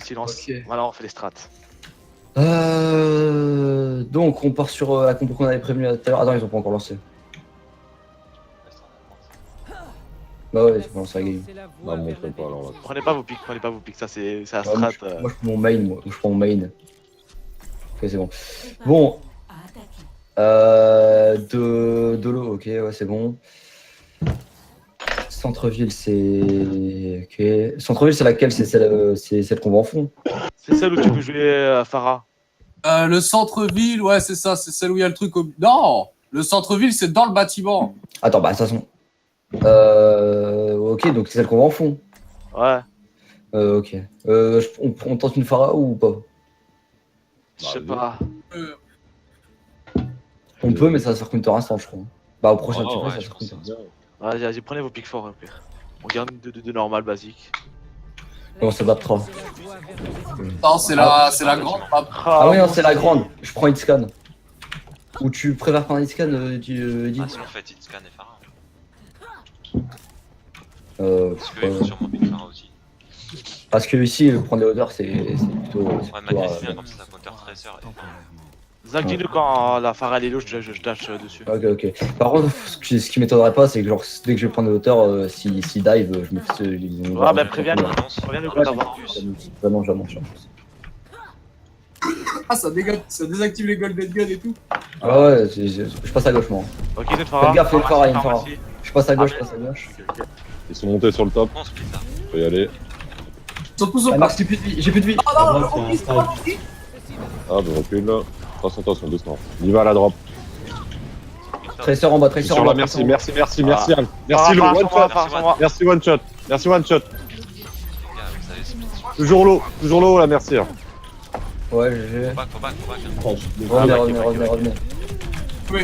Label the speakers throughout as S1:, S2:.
S1: Les silences.
S2: Ok.
S1: Voilà, on fait les strats.
S2: Donc on part sur la compo qu'on avait prévenu tout à l'heure. Attends, ils ont pas encore lancé. Bah ouais, ils ont pas lancé la game.
S3: Bah, montrez pas alors là.
S1: Prenez pas vos pics, ça c'est la
S2: Ouais,
S1: strat.
S2: moi, je prends mon main, moi. Je prends mon main. Ok, c'est bon. Bon. De l'eau, ok, ouais, c'est bon. Centre-ville, c'est. Ok. Centre-ville, c'est laquelle? C'est celle qu'on va en fond.
S1: C'est celle où tu peux jouer à Farah.
S4: Le centre-ville, ouais, c'est ça, c'est celle où il y a le truc au... Non, le centre-ville, c'est dans le bâtiment.
S2: Attends, bah, de toute façon. Ok, donc c'est celle qu'on va en fond.
S1: Ouais,
S2: Ok. On tente une Phara ou pas?
S1: je sais pas.
S2: On peut, mais ça va se faire counter instant, je crois. Bah, au prochain
S5: Oh,
S2: tour,
S5: ouais,
S2: ça va
S5: je
S2: se faire
S5: pense
S2: counter.
S1: Vas-y, prenez vos pics forts au pire. On garde une 2-2 normal, basique.
S2: Et on s'adaptera.
S4: Non, c'est la grande map.
S2: Ah oui, non, c'est la grande. Je prends Hitscan. Ou tu préfères prendre Hitscan, Edith?
S5: Ah, sinon faites Hitscan et Farah. Parce qu'il faut sûrement pick Farah aussi.
S2: Parce que ici, prendre les hauteurs, c'est plutôt.
S5: Ouais, Magnus bien comme ça, counter Tracer.
S1: Zach, dis-nous quand la Farah elle est low, je dash dessus.
S2: Ok. Par contre, ce qui m'étonnerait pas, c'est que genre, dès que je vais prendre les hauteurs, si dive, je me fais.
S1: Ouais, bah préviens-nous
S5: Préviens-nous
S1: quand t'as
S2: Vraiment, j'annonce.
S4: Ah, ça désactive les golden gun et tout.
S2: Ah ouais, je passe à gauche, moi.
S1: Ok, c'est une Farah.
S2: Faites gaffe, il y a une Farah, il y a une Farah.
S1: Pharmacie.
S2: Je passe à gauche, je passe à gauche.
S3: Ils sont montés sur le top.
S5: On split là.
S3: On peut y aller.
S4: Surtout sur
S2: Ah,
S4: le
S2: Max, j'ai plus de vie, j'ai plus de vie.
S4: Ah non, on glisse pas, on glisse.
S3: Ah, de recul là. Attention, doucement. Il va à la drop.
S2: Tracer en bas, Tracer
S3: Sur
S2: en
S3: là,
S2: bas.
S3: merci, Al. Merci,
S1: Farah,
S3: le
S1: Farah,
S3: one
S1: sur moi,
S3: shot.
S1: Farah, sur moi.
S3: Merci, one shot. Merci, one shot.
S5: Les gars, vous avez split.
S3: Toujours l'eau là, merci.
S2: Ouais, j'ai.
S5: Faut back. Hein.
S2: Revenez.
S4: Oui.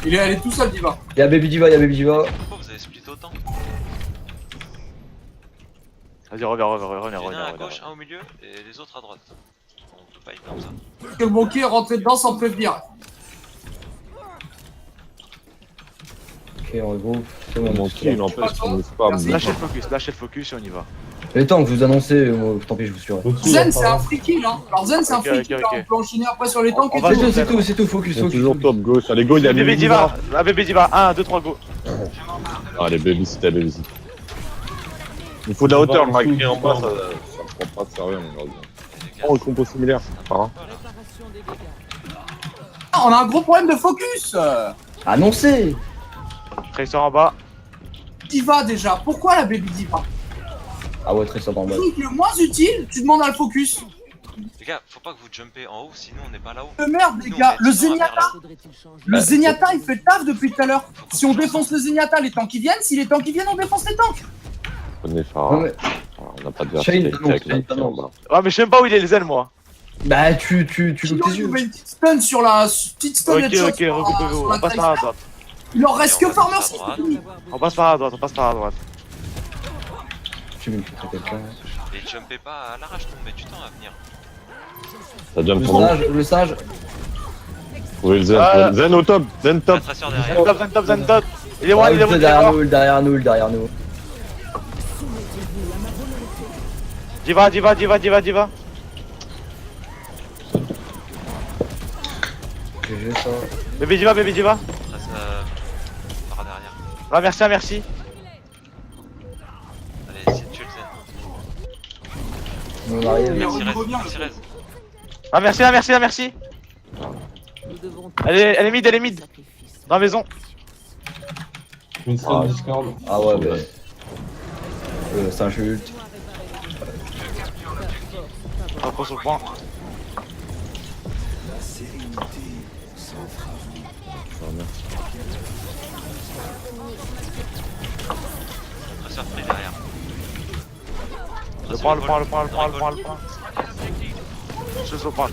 S4: Elle est tout seul, Diva.
S2: Y'a Baby Diva.
S5: Pourquoi vous avez split autant?
S1: Vas-y,
S5: Il y en a un à
S1: reviens.
S5: gauche, un au milieu et les autres à droite. On peut pas y comme ça.
S4: Parce que le banquier est rentré dedans sans prévenir.
S2: Ok, on regroupe. C'est bon,
S3: Mon kill, en fait, on ne pas.
S4: Merci.
S1: Lâchez le focus et on y va.
S2: Les temps que je vous annoncez, tant pis, je vous suivrai.
S4: Zen, c'est un free kill, hein. Alors Zen, c'est un
S1: Ok,
S4: free
S1: ok,
S4: kill,
S1: ok.
S4: hein. On peut enchaîner après sur les tanks et
S1: On va
S4: tout.
S2: C'est tout, focus.
S3: Ils sont toujours top gauche. Allez, go, il y a
S1: Bébé
S3: les
S1: Diva, la bébé Diva, 1, 2, 3, go.
S3: Allez, babysit. Il faut de la hauteur, le Magri en bas, ça me prend pas de sérieux, mon gars. Oh, le compo similaire. Farah.
S4: Ah, on a un gros problème de focus.
S2: Annoncé.
S1: Tracer en bas.
S4: Diva déjà. Pourquoi la baby Diva?
S2: Ah ouais, Tracer dans le bas.
S4: Le truc le moins utile, tu demandes à le focus.
S5: Les gars, faut pas que vous jumpez en haut, sinon on n'est pas là-haut.
S4: De merde, les gars. Le Zenyatta. Le Zenyatta, il fait le taf depuis tout à l'heure. Si on défonce le Zenyatta, les tanks qui viennent. Si les tanks qui viennent, on défonce les tanks.
S3: Prenez
S2: Non,
S3: Farah.
S2: mais-
S3: On n'a pas de
S2: Shane,
S3: verticalité avec la
S2: Shane,
S3: pierre en bas.
S1: Ouais, mais je sais même pas où il est les ailes, moi.
S2: Bah, tu loupes
S4: Sinon,
S2: tes
S4: il
S2: yeux.
S4: met une petite stun sur la petite stun
S1: Ok,
S4: headshot
S1: ok,
S4: sur la
S1: on passe par la droite.
S4: Il en reste
S5: Et on
S4: que
S5: va
S4: Farmer,
S5: tous à
S4: c'est
S5: droite.
S4: fini.
S1: On passe par la droite.
S2: Tu veux me faire quelqu'un.
S5: Et jumpez pas à l'arrache, on met du temps à venir.
S3: Ça jump sur nous.
S2: Le sage.
S3: Trouvez le Zen.
S1: Ah.
S3: Zen au top. Zen
S5: Un
S3: top.
S5: tracer derrière.
S1: Zen top. Il est one, il est one,
S2: derrière nous.
S1: Diva.
S2: GG ça.
S1: Bébé Diva.
S5: Tracer par derrière.
S1: Ah, merci.
S5: Allez, essayez de tuer le Zen.
S2: On arrive.
S5: Merci
S4: il revient,
S5: Rez,
S4: le
S5: merci Rez.
S1: Ah, merci. Elle est mid. Dans la maison.
S2: Ah ouais, bah. C'est un jeu ult.
S1: On prend sur le point.
S5: Tracer free derrière.
S1: Le point. Je suis au point.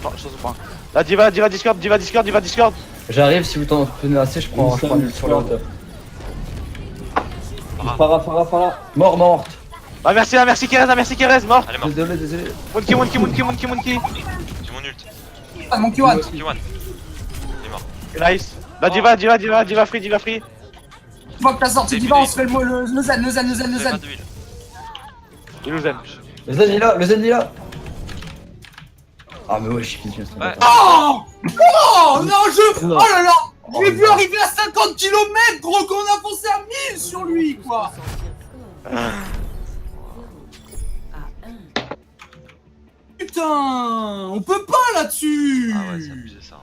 S1: Là, Diva Discord.
S2: J'arrive, si vous t'en tenez assez, je prends une ult sur la hauteur. Farah. Morte.
S1: Ah, merci Kerez, mort.
S5: Allez, mort.
S2: Désolé.
S1: Monkey.
S5: J'ai mon ult.
S4: Ah, mon Kiwan.
S5: Kiwan. Il est mort.
S1: Nice. Là, Diva free.
S4: Une fois que t'as sorti Diva, on se fait le Zen.
S5: Vous avez pas d'huile.
S1: Il nous aime.
S2: Le Zen il est là. Ah, mais ouais, je suis bien.
S5: Ouais.
S4: Oh non, oh là là. Je l'ai vu arriver à 50 km, gros, qu'on a foncé à 1000 sur lui, quoi. Putain, on peut pas là-dessus.
S5: Ah ouais, c'est abusé ça.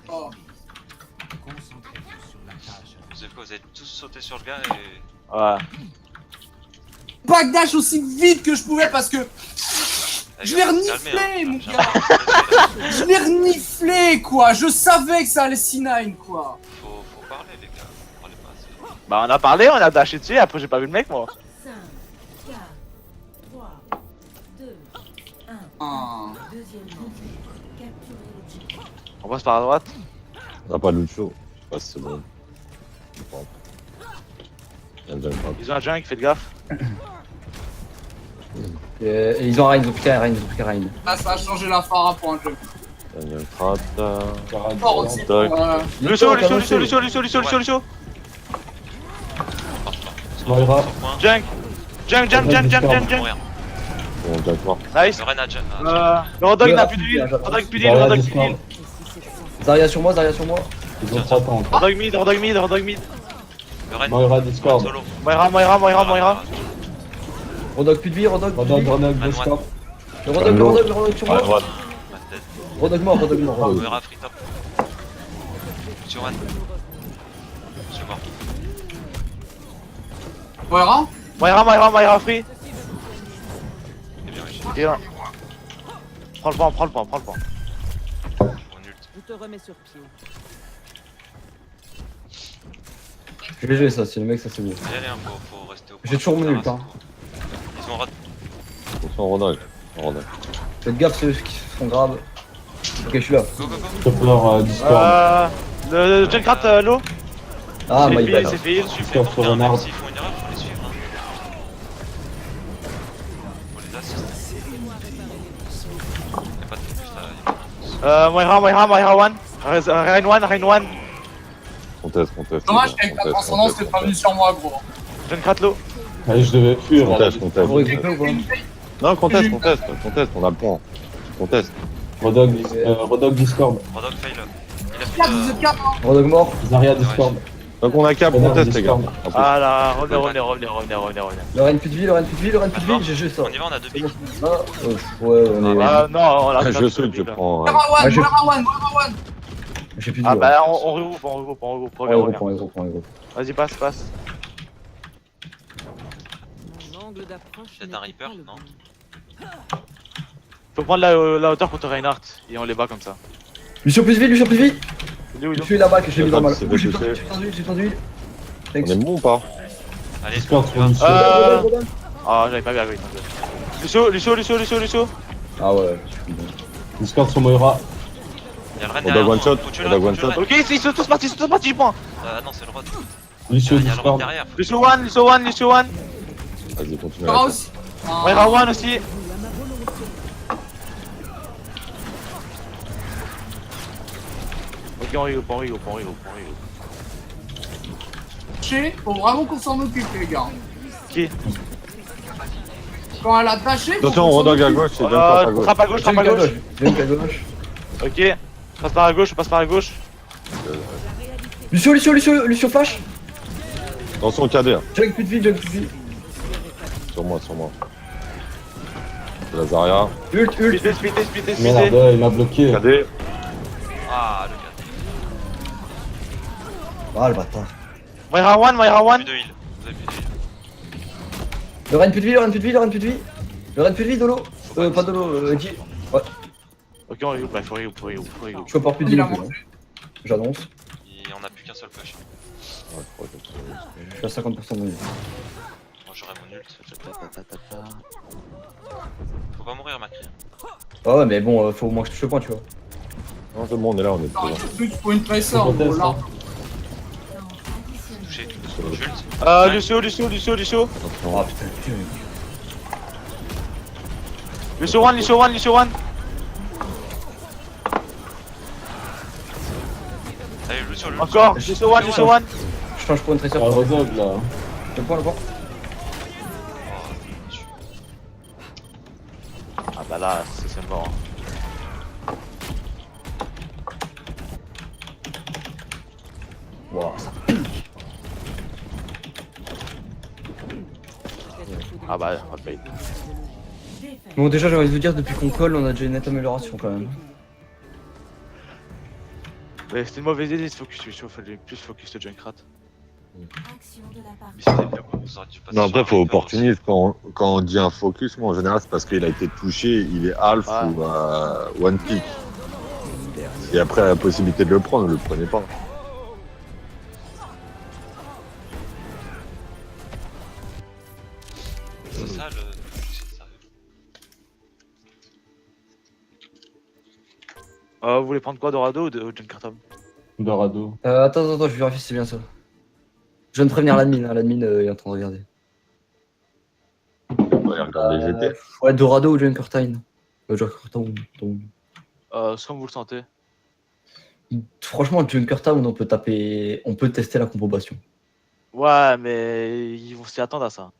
S4: Oh.
S5: Vous avez quoi? Vous avez tous sauté sur le gars et.
S1: Ouais.
S4: Backdash aussi vite que je pouvais parce que je l'ai
S5: Calmez,
S4: reniflé,
S5: hein.
S4: mon
S5: J'ai
S4: gars. Je l'ai reniflé, quoi. Je savais que ça allait C9, quoi.
S5: Faut parler, les gars. Parlez pas assez.
S1: Bah on a parlé, on a dashé dessus, après j'ai pas vu le mec moi.
S6: 5, 4, 3, 2, 1.
S4: Ah.
S6: Deuxièmement, capturez l'objectif.
S1: On passe par la droite.
S3: On n'a pas de Lucio. Je sais pas si c'est bon. Il y a un junk.
S1: Ils ont un junk, faites gaffe.
S2: Et ils ont Rein, ils ont pris Rein, ils ont pris Rein.
S4: Là, ça a changé la Phara pour un jeu.
S3: Il y a un Krat.
S4: Fort aussi.
S3: Doc.
S1: Lucio.
S7: Moira.
S1: Junk. Junk.
S5: Mourir.
S3: Bon, junk mort.
S1: Nice.
S5: Le Renat,
S1: Le Rodog n'a plus d'huile. Rodog plus d'huile,
S7: Zarya
S1: Rodog plus
S7: Discord.
S1: d'huile.
S2: Zarya sur moi, Zarya sur moi.
S7: Ils ont 3 temps.
S1: Rodog mid.
S5: le Ren.
S7: Moira Discord.
S5: Solo.
S1: Moira.
S2: Rodog plus de vie, Rodog plus de vie.
S7: Rodog Discord.
S2: Le Rodog sur
S3: À
S2: moi.
S3: droite.
S2: Rodog mort.
S5: Moira free top. Sur Ren. Je suis mort.
S4: Moira.
S1: Moira free.
S5: C'est bien, oui.
S1: Et là. Prends le point.
S5: On ult.
S6: Je te remets sur pied.
S2: Je vais jouer ça, si le mec ça c'est bon.
S5: Allez, hein, faut rester au point.
S2: J'ai toujours mon ult, hein.
S5: Ils ont raté.
S3: Attention, Rodog.
S2: Faites gaffe ceux qui se font grave. Ok, je suis là.
S5: Go.
S7: Topper Discord.
S1: Le Junkrat low.
S2: Ah, my bad.
S1: C'est fait.
S7: Discord sur Renard.
S5: S'ils font une erreur, faut les suivre. Hein. Faut les assister. Y'a pas de plus là.
S1: Moira 1. Rain 1.
S3: Conteste.
S4: Dommage qu'avec la transcendance, t'es pas venu sur moi, gros.
S1: Junkrat low.
S7: Allez, je devais fuir.
S3: Conteste.
S2: Vous regrettez ou pas?
S3: Non, conteste. On a le point. Conteste.
S7: Rodog Discord.
S5: Rodog fail. Il a
S4: 4, vous êtes 4, hein.
S2: Rodog mort.
S7: Zarya Discord.
S3: Donc on a cap, conteste, les gars.
S1: Ah là, revenez.
S2: Le Rein plus de vie, j'ai juste ça.
S5: On y va, on a 2
S2: C'est
S5: pics.
S2: bon. Ah, ouais, on est.
S1: Ah non, on a
S3: Je saute, je prends.
S4: Moira
S2: Ah, je-
S4: 1.
S2: J'ai plus de
S1: Ah
S2: vie.
S1: bah on regroupe.
S2: Prends
S1: Reviens.
S2: héros.
S1: Vas-y, passe.
S6: Mon angle d'approche.
S5: Peut-être un Reaper, non?
S1: Faut prendre la hauteur contre Reinhardt et on les bat comme ça.
S2: Lucio plus de vie.
S1: Il est où,
S2: Je suis là-bas que je l'ai mis normal.
S3: C'est
S2: J'ai
S3: BTC.
S2: besoin d'huile.
S3: On
S2: Thanks.
S3: est bon ou pas?
S5: Allez,
S7: Discord sur
S5: on y va.
S7: Lucio.
S1: Ah, j'avais pas vu avec Lucio.
S2: Ah ouais.
S7: Discord sur Moira.
S5: Y'a le Ren
S3: On
S5: derrière.
S3: doit one shot,
S5: Faut tuer
S3: on
S5: le
S3: doit
S5: Ren,
S3: one
S5: faut tuer le
S3: shot.
S5: Ren.
S1: Ok, ils sont tous partis, du point.
S5: Ah non, c'est le Rod.
S7: Lucio
S5: Y'a le Ren
S7: Discord.
S5: derrière.
S1: Lucio 1.
S3: Vas-y, continue.
S4: Moira aussi.
S1: Moira 1 aussi. Ok, on rigole.
S4: Faut vraiment qu'on s'en occupe, les gars.
S1: Qui?
S4: Quand elle a tâché, faut
S3: Attention,
S4: qu'on s'en
S3: Rodog à
S4: occupe.
S3: gauche, c'est Junkrat à gauche.
S1: Trappe à gauche.
S2: Junk à gauche.
S1: Ok. Passe par la gauche.
S2: Lucio flash.
S3: Attention, KD. hein.
S2: Junk plus de vie.
S3: Sur moi. C'est la Zarya.
S2: Ult.
S1: Splitté.
S7: Merde, il m'a bloqué.
S3: KD.
S5: Ah, le gars.
S2: Ah, le bâtard.
S1: Moira 1.
S5: Plus de heal. Vous avez plus de heal.
S2: Le Rein plus de vie. Le Rein plus de vie, Dolo. Pas Dolo, Edgy. Ouais.
S1: Ok, on rigole. Faut rigole.
S2: Je vois pas plus de vie.
S4: Il a
S2: non plus,
S4: monté.
S2: hein. J'annonce.
S5: Et on a plus qu'un seul push.
S3: Ouais, je crois que c'est-
S2: Je suis à 50% de vie.
S5: Moi j'aurais mon ult. Faut pas mourir, Macri.
S2: Ah ouais, mais bon, faut au moins que je touche le point, tu vois.
S3: Non, c'est bon, on est là, on est
S4: Attends,
S3: dedans.
S4: il faut une traceur, gros,
S7: Conteste,
S4: là.
S7: hein.
S5: Touché. J'ult.
S1: Lucio.
S2: Ah putain,
S1: Lucio 1.
S5: Allez, l'ult sur l'ult.
S1: Encore. Lucio 1.
S2: je change pour une tracer.
S7: Ah, Rodog là.
S2: Le point.
S5: Ah,
S1: bah là, c'est mort.
S2: Wow, ça-
S1: Ah bah, on va payer.
S2: Bon, déjà, j'ai envie de vous dire, depuis qu'on colle, on a déjà une nette amélioration quand même.
S1: Mais c'était une mauvaise idée de se focus, il fallait plus focus le Junkrat.
S6: Action de la partie.
S5: Mais c'était bien, quoi. Vous auriez dû passer
S3: Non,
S5: sur
S3: après,
S5: un
S3: faut
S5: Reaper
S3: opportuniste. Quand on dit un focus, moi, en général, c'est parce qu'il a été touché, il est half
S1: Ouais.
S3: ou one pick. Et après, la possibilité de le prendre, ne le prenez pas.
S5: aussi. C'est ça le. C'est sérieux.
S1: Vous voulez prendre quoi, Dorado ou Junkrat?
S7: Dorado.
S2: Attends, je vérifie si c'est bien ça. Je viens de prévenir l'admin, hein, l'admin est en train de regarder.
S3: Ouais, regarde les GT.
S2: Ouais, Dorado ou Junkertine. Junkertown.
S1: C'est comme vous le sentez.
S2: Franchement, Junkertown, on peut tester la combo bastion.
S1: Ouais, mais ils vont s'y attendre à ça.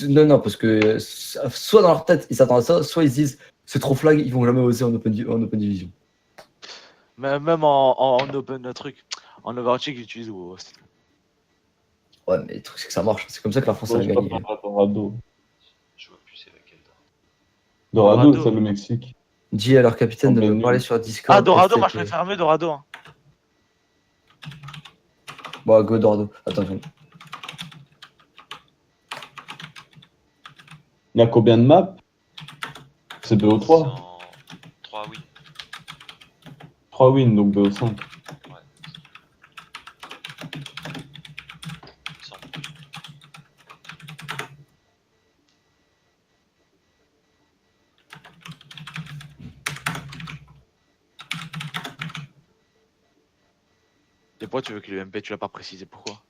S2: Non, parce que soit dans leur tête, ils s'attendent à ça, soit ils se disent c'est trop flag, ils vont jamais oser en open division.
S1: Mais même en open truc, en Overwatch, ils utilisent ou.
S2: Ouais, mais le truc, c'est que ça marche. C'est comme ça que la France a
S7: Ouais, je
S2: gagné.
S7: préfère Dorado.
S5: Je vois plus c'est laquelle.
S7: Dorado,
S1: Dorado.
S7: c'est le Mexique.
S2: Dis à leur capitaine de
S7: Oh,
S2: me
S7: mais
S2: parler
S7: nul.
S2: sur Discord.
S1: Ah, Dorado,
S2: STP.
S1: moi je préfère mieux Dorado. Hein.
S2: Bon, go Dorado. Attention.
S7: Il y a combien de maps? C'est BO3.
S5: 3 oui.
S7: 3 wins, donc BO5.
S5: Ouais. Il me semble.
S1: Et pourquoi tu veux qu'il ait MP? Tu l'as pas précisé pourquoi?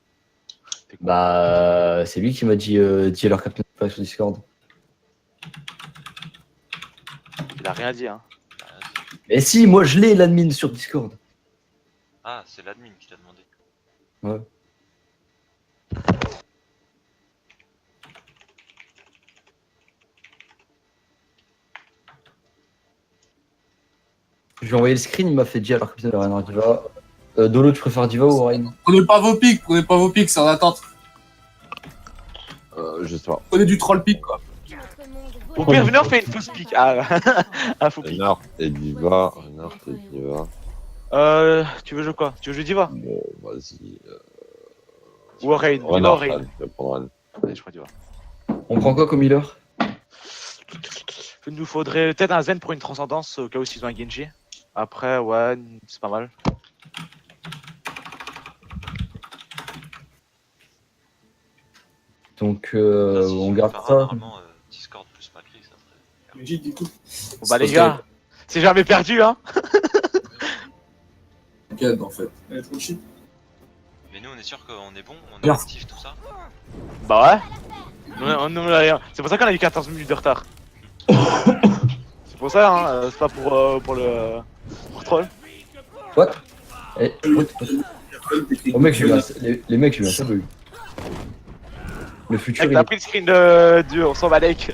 S1: T'es con.
S2: Bah, c'est lui qui m'a dit dis à leur capitaine de parler sur Discord.
S1: Il a rien dit, hein.
S5: Bah, vas-y.
S2: Mais si, moi je l'ai l'admin sur Discord.
S5: Ah, c'est l'admin qui t'a demandé.
S2: Ouais. Je lui ai envoyé le screen, il m'a fait dire à leur capitaine de Reiner Diva. Dolo, tu préfères Diva ou Rein?
S4: Prenez pas vos pics, c'est en attente.
S3: Je sais pas.
S4: Prenez du troll pick, quoi.
S1: Au pire, venez, on fait une fausse pique. Ah, un faux pique.
S3: Renard et Diva.
S1: Tu veux jouer quoi? Tu veux jouer Diva?
S3: Bon, vas-y.
S1: Ou Rain? Diva ou
S3: Renard,
S1: Rain?
S3: je vais prendre Renard.
S1: Allez, je crois Diva.
S2: On prend quoi comme healer?
S1: Il nous faudrait peut-être un Zen pour une transcendance au cas où s'ils ont un Genji. Après, ouais, c'est pas mal.
S2: Donc
S5: Là, si
S2: on
S5: tu
S2: garde
S5: compares,
S2: ça.
S5: Normalement, Discord plus Macri, ça serait.
S1: Bon bah les gars, c'est jamais perdu, hein.
S4: T'inquiète, en fait. Elle est trop cheap.
S5: Mais nous, on est sûr qu'on est bon, on est
S4: Bien.
S5: actif, tout ça.
S1: Bah ouais. C'est pour ça qu'on a eu 14 minutes de retard. C'est pour ça, hein. C'est pas pour le troll.
S2: What? Eh, what? Oh mec, j'ai eu un... les mecs, j'ai eu un sable. Le futur,
S1: Mec,
S2: il
S1: t'as
S2: est...
S1: pris le screen de Dieu, on s'en va like.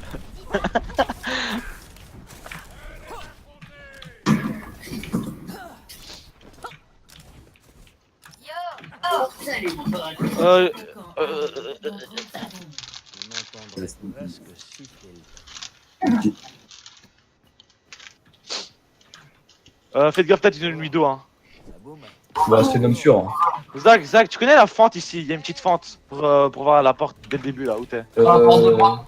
S1: Faites gaffe, peut-être une nuit d'eau, hein.
S2: Bah, c'est une homme sûr. Hein.
S1: Zach, tu connais la fente ici? Il y a une petite fente pour voir la porte dès le début là où t'es.
S4: porte de droite.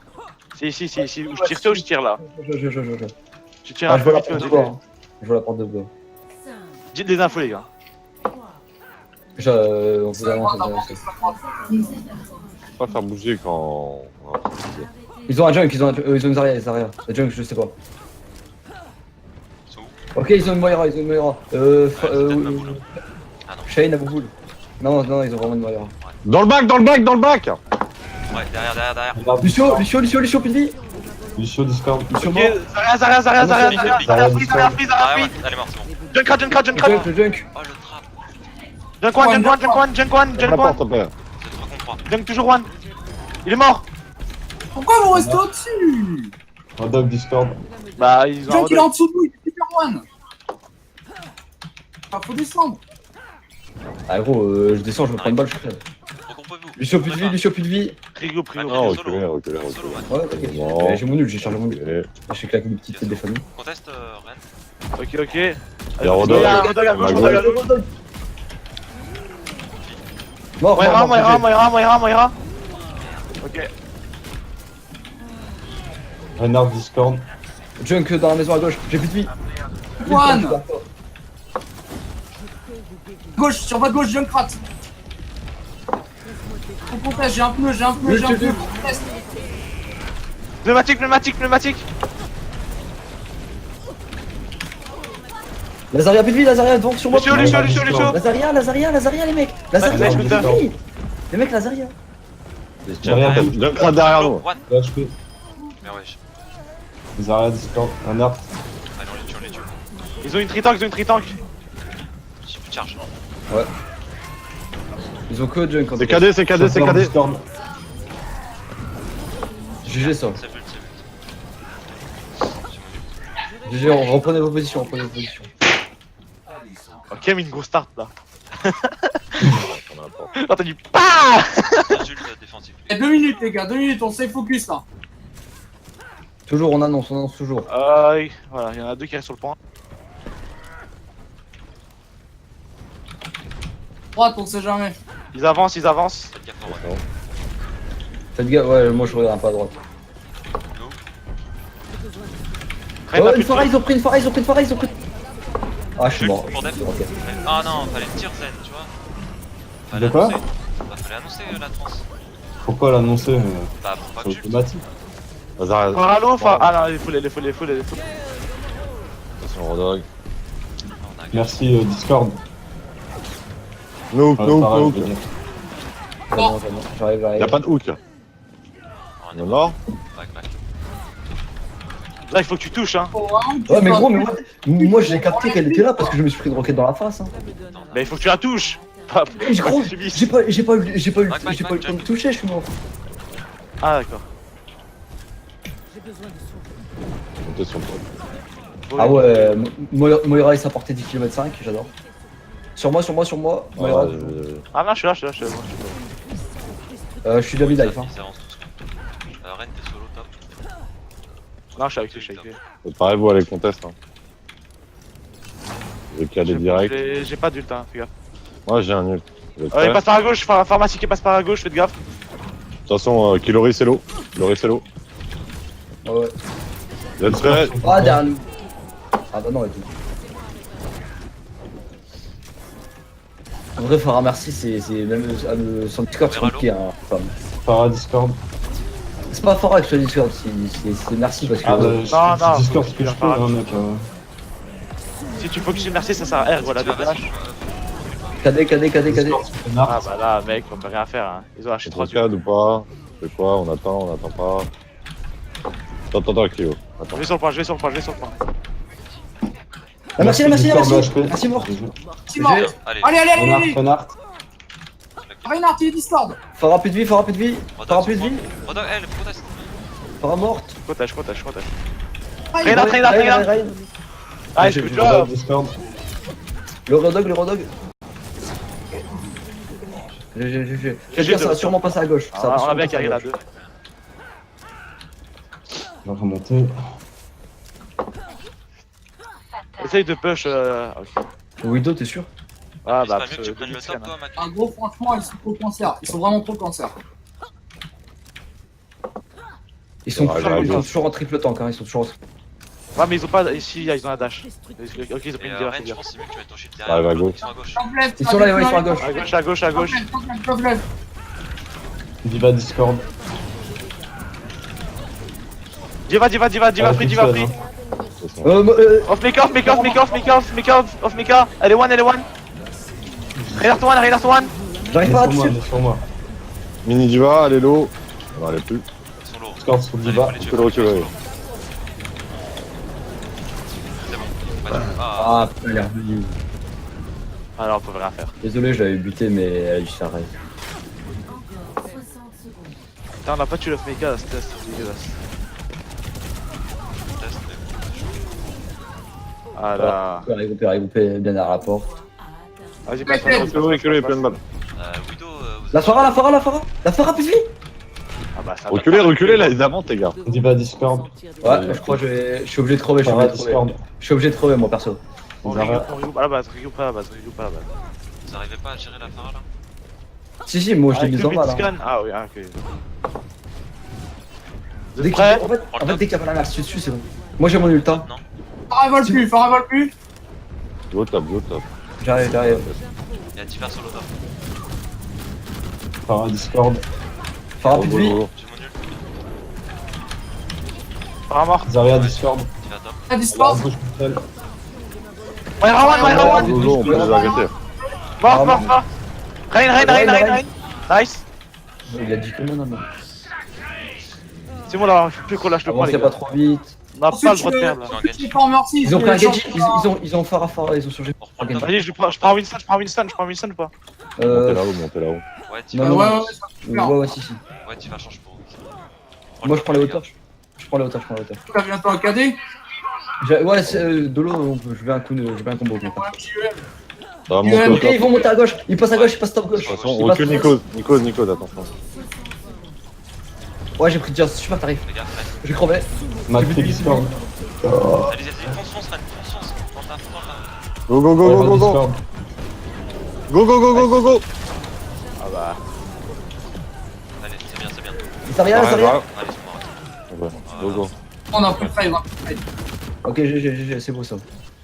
S1: Si, où je tire, où je tire là.
S2: Je
S1: Tu tires
S2: Ah,
S1: un
S2: je
S1: peu
S2: vois la
S1: vite fait au
S2: porte de
S1: début.
S2: bois. Hein. Je vois la porte de bois.
S1: Dites des infos, les gars.
S2: On peut avancer.
S3: Pas faire bouger quand.
S2: Ils ont un junk, ils ont une Zarya, Le junk, je sais pas.
S5: Ils sont où?
S2: Ok, ils ont une Moira,
S5: c'est peut-être ma boule. Ah non.
S2: Shane à Bouboule. Non, ils ont vraiment une Moira.
S3: Dans le bac.
S5: Ouais, derrière.
S2: Lucio, Pilvi.
S7: Lucio Discord.
S2: Lucio
S1: Ok,
S2: mort.
S1: Zarya, freeze.
S5: Ah ouais, elle est morte, c'est bon.
S1: Junkrat.
S2: Le junk.
S5: Oh, le trap.
S1: Junk one.
S3: N'importe quoi.
S5: C'est 3 contre 3.
S1: Junk toujours one. Il est mort.
S4: Pourquoi vous restez au-dessus?
S7: Rodog Discord.
S1: Bah, ils ont
S4: Junk,
S1: un
S4: il est en dessous de nous, il est super one. Ah, faut descendre.
S2: Ah gros, je descends, je me prends une balle, je crève.
S5: Recompose-vous.
S2: Lucio, plus de vie, Lucio, plus de vie.
S1: Prigo, prigo.
S3: Non,
S5: Solo.
S3: reculez, reculez,
S5: Solo,
S3: reculez.
S5: man.
S2: Ouais, t'inquiète.
S3: Non.
S2: J'ai mon nul, j'ai chargé mon nul.
S3: Et
S2: Je fais claquer des petites têtes des familles.
S5: Conteste Ren.
S1: Ok, ok.
S3: Il y a Rodolphe.
S1: Rodolphe à gauche, Rodolphe à gauche.
S2: Mort,
S1: Moira,
S2: mort,
S1: Moira,
S2: mort,
S1: Moira, Moira, Moira. Ok.
S7: Renard Discord.
S2: Junk dans la maison à gauche, j'ai plus de vie.
S4: One. Gauche, sur votre gauche, Junkrat. On conteste, j'ai un pneu, j'ai un pneu, j'ai un pneu. Conteste.
S1: Pneumatique, pneumatique, pneumatique.
S2: Lazaria, plus de vie, Lazaria, devant sur moi.
S1: Lucio, Lucio, Lucio, Lucio.
S2: Lazaria, Lazaria, Lazaria, les mecs. Lazaria,
S1: Ouais,
S2: plus de vie. Les mecs, Lazaria.
S7: Derrière, t'as
S3: Junkrat derrière nous.
S5: One.
S7: HP.
S5: Mais wesh.
S7: Zarya Discord. Renard.
S5: Allez, on les tue, on les tue.
S1: Ils ont une tritank, ils ont une tritank.
S5: J'ai plus de charge.
S2: Ils ont que Junk.
S3: C'est KD, c'est KD, c'est
S7: Shopper
S3: KD.
S7: Discord.
S2: GG ça.
S5: C'est but, c'est but.
S2: GG, reprenez vos positions, reprenez vos positions.
S1: Ok, mais une grosse start là.
S3: On a pas.
S1: Quand t'as dit PAH
S5: Insulte défensif.
S4: Il y a 2 minutes, les gars, 2 minutes, on sait focus là.
S2: Toujours, on annonce toujours.
S1: Voilà, il y en a deux qui restent sur le point.
S4: Droite, on sait jamais.
S1: Ils avancent, ils avancent.
S5: Faites gaffe en Ren.
S2: Faites gaffe, ouais, moi je regarde pas à droite.
S5: Nous.
S1: Ren,
S2: Oh,
S1: t'as
S2: une
S1: plus de
S2: forêt,
S1: temps.
S2: ils ont pris une forêt, ils ont pris une forêt, ils ont pris. Ah, je suis mort.
S5: Pour def.
S2: Ok.
S5: Ah non, fallait tirer Zen, tu vois. Fallait
S7: De quoi
S5: annoncer. Bah, fallait annoncer la trans.
S7: Pourquoi l'annoncer
S5: Bah, pour pas
S7: C'est
S5: que tu le
S7: automatique.
S3: Zarya.
S1: Paralo, enfin. Ah non, les foules, les foules, les foules, les foules.
S3: Attention, Rodolphe.
S5: On a
S7: Merci Discord.
S3: Nook, Nook,
S7: Pareil,
S3: Nook.
S7: je veux dire.
S2: J'arrive, j'arrive,
S3: Y'a
S2: j'arrive.
S3: pas de hook.
S5: On
S3: On
S5: est
S3: est mort.
S5: back, back.
S1: Là, il faut que tu touches, hein.
S4: Oh, hein,
S2: Ouais, mais gros, mais moi j'ai capté qu'elle était là parce que je me suis pris une roquette dans la face. Hein.
S1: Mais il faut que tu la touches. Pas-
S2: Et gros,
S1: pas subis.
S2: j'ai pas eu le
S5: Back, back,
S2: temps de
S5: back,
S2: toucher, je suis mort.
S1: Ah, d'accord.
S3: Montez sur le top.
S2: Ah ouais, Moira il s'apportait 10 km/5, j'adore. Sur moi, Moira.
S3: Ouais,
S1: Ah non, je suis là, je suis là, je suis là.
S2: Je suis David Life. Hein.
S5: Ils avancent tous. Ren, t'es solo, top.
S1: Non, je suis avec lui, je suis avec lui.
S3: Préparez-vous à les contests. Hein. Je vais caler direct.
S1: J'ai pas d'ult, hein, fais gaffe.
S3: Moi j'ai un ult. Vous êtes
S1: Il
S3: prêts
S1: passe par la gauche, pharmacie qui passe par la gauche, faites gaffe.
S3: De toute façon, Kilori c'est l'eau. Kilori c'est l'eau.
S2: Ouais.
S3: Vous êtes prêts?
S2: Ah, derrière nous. Ah bah non, et tout. En vrai, Farah merci, c'est même son Discord, c'est compliqué. Hein, enfin,
S7: Para Discord.
S2: c'est pas Farah que je Discord, c'est merci parce que.
S7: Ah bah,
S1: non,
S7: je Discord ce que je peux,
S1: Para.
S7: hein, mec.
S1: Si tu focuses merci, ça sert à R, voilà,
S5: Tu vas, vas-y.
S1: dégage.
S2: KD.
S7: Discord, c'est
S1: Ah
S7: connard.
S1: bah là, mec, on peut rien faire, hein. Ils ont lâché 3
S3: 3 ou pas? C'est quoi? On attend pas. Attends, Clio.
S1: Je
S3: Attends.
S1: vais sur le point, je vais sur le point, je vais sur le point.
S2: Ah, merci.
S7: Discord, HP.
S2: Merci mort.
S4: C'est mort.
S5: Allez,
S4: Allez, allez, allez,
S7: Renard,
S4: allez.
S7: Renard.
S4: Reinhardt, il est Discord.
S2: Farah plus de vie, Farah plus de vie. Farah plus de vie.
S5: Rodolphe, elle, proteste.
S2: Farah morte.
S1: Cotage.
S4: Ah, il-
S1: Reynard. Ah,
S2: J'ai
S1: je
S2: vu
S1: peux
S7: Renard,
S1: job.
S7: Discord.
S2: Le Rodog. Quelqu'un ça va sûrement passer à gauche. Ça va
S1: On a
S2: sûrement
S1: bien
S2: passer à
S1: carré là,
S2: gauche.
S1: 2.
S7: Je vais remonter.
S1: Essaye de push. Ok.
S2: Widow, t'es sûr?
S1: Ah
S5: C'est
S1: bah,
S5: pas mieux que tu prennes le top, toi, Mathieu.
S4: Ah, gros, franchement, ils sont trop cancer. Ils sont vraiment trop cancer.
S2: Ils sont
S3: Ouais,
S2: toujours en triple tank, hein. Ils sont toujours en triple.
S1: Ouais, mais ils ont pas. Ici, ils ont un dash. Ok, ils ont pris
S5: Et
S1: une
S5: Ren,
S1: diva,
S5: je
S1: fais
S5: pense que c'est mieux que tu mettes ton shield
S3: Ouais, va à
S5: derrière.
S3: gauche.
S5: Ils sont à gauche.
S2: Ils sont là, ouais, ils sont à gauche.
S1: À gauche.
S4: Top left.
S7: Diva Discord.
S1: Diva, free. Off Meka. Elle est one. Reynard one.
S2: J'arrive pas à
S7: Laisse-moi,
S2: dessus.
S7: laisse-moi.
S3: Mini Diva, elle est low. Non, elle est plus.
S5: Ils sont lourds.
S7: Discord sur
S5: Allez,
S7: Diva.
S5: faut les tuer,
S3: Tu peux le
S5: faut les tuer,
S3: retirer.
S5: solo. C'est bon. Pas de- Ah,
S2: Ah, putain, il est revenu.
S1: Ah non, on peut rien faire.
S2: Désolé, je l'avais buté, mais elle s'arrête.
S6: Encore 60 secondes.
S1: Putain, on a pas tué l'off Meka, là, c'est dégueulasse.
S5: test, mais
S1: Ah là.
S2: Récupérer bien à la porte.
S1: Vas-y,
S4: Ouais,
S1: passe.
S3: Reculez, plein de balles.
S5: Widow, vous
S2: La Phara, plus vite.
S1: Ah bah ça.
S3: Reculez, là, ils avancent, les gars.
S7: Diva Discord.
S2: Ouais, je crois que je suis obligé de crever,
S7: Phara Discord.
S2: Je suis obligé de crever, moi, perso.
S1: On récupère à la base, récupère à la base, récupère à la base.
S5: vous arrivez pas à gérer la Phara là?
S2: Si, moi, je t'ai
S1: Avec
S2: mis
S1: le
S2: en bas, là.
S1: Blitzscan. Ah oui, ok. Vous
S2: Dès
S1: êtes
S2: qu'il
S1: prêts?
S2: en fait, dès qu'il y a pas la merde dessus, c'est bon. Moi, j'ai mon ulta.
S5: Non.
S4: Phara vole plus.
S3: Go top.
S2: J'arrive.
S5: Il y a divers solo top.
S7: Phara Discord.
S2: Phara, plus de vie.
S5: J'ai mon ult.
S1: Pas mort.
S7: Zarya Discord.
S5: Diva top.
S4: La discord.
S7: Gauche Michel.
S1: Myrawan.
S3: Zozo, on peut les arrêter.
S1: Mort. Rain. Nice.
S2: Il a dit que non.
S1: C'est bon là, je suis plus qu'on lâche le point.
S2: Avancez pas trop vite.
S1: On n'a pas le droit de perdre là.
S4: Tu prends Mercy.
S2: Ils ont pris un Genji, ils ont Phara, ils ont changé.
S5: On reprend le top.
S1: Vas-y, je prends Winston ou pas?
S3: Montez là-haut.
S5: Ouais, Diva.
S2: Non,
S4: Ouais,
S2: Ouais, si.
S5: Ouais, Diva change pour.
S2: Moi, je prends les hauteurs. Je prends les hauteurs.
S4: t'as bientôt un KD.
S2: Ouais, Dolo, je vais un combo.
S4: Ouais, petit UM.
S3: Ça va monter au
S2: Ok,
S3: top.
S2: ils vont monter à gauche. Ils passent à gauche, ils passent top gauche.
S3: De toute façon,
S2: Ils passent-
S3: recule Nikos, attention.
S2: Ouais, j'ai pris déjà super tarif.
S5: Les gars, Ren.
S2: J'ai crevé.
S7: Macri Discord.
S5: Allez, fonce, Ren. Fonce. Fonce là.
S7: Phara Discord.
S3: Go.
S1: Ah bah.
S5: Allez, c'est bien.
S2: Zarya.
S5: Allez, c'est mort.
S3: Go.
S4: On a plus de fight.
S2: Ok, GG, c'est beau ça.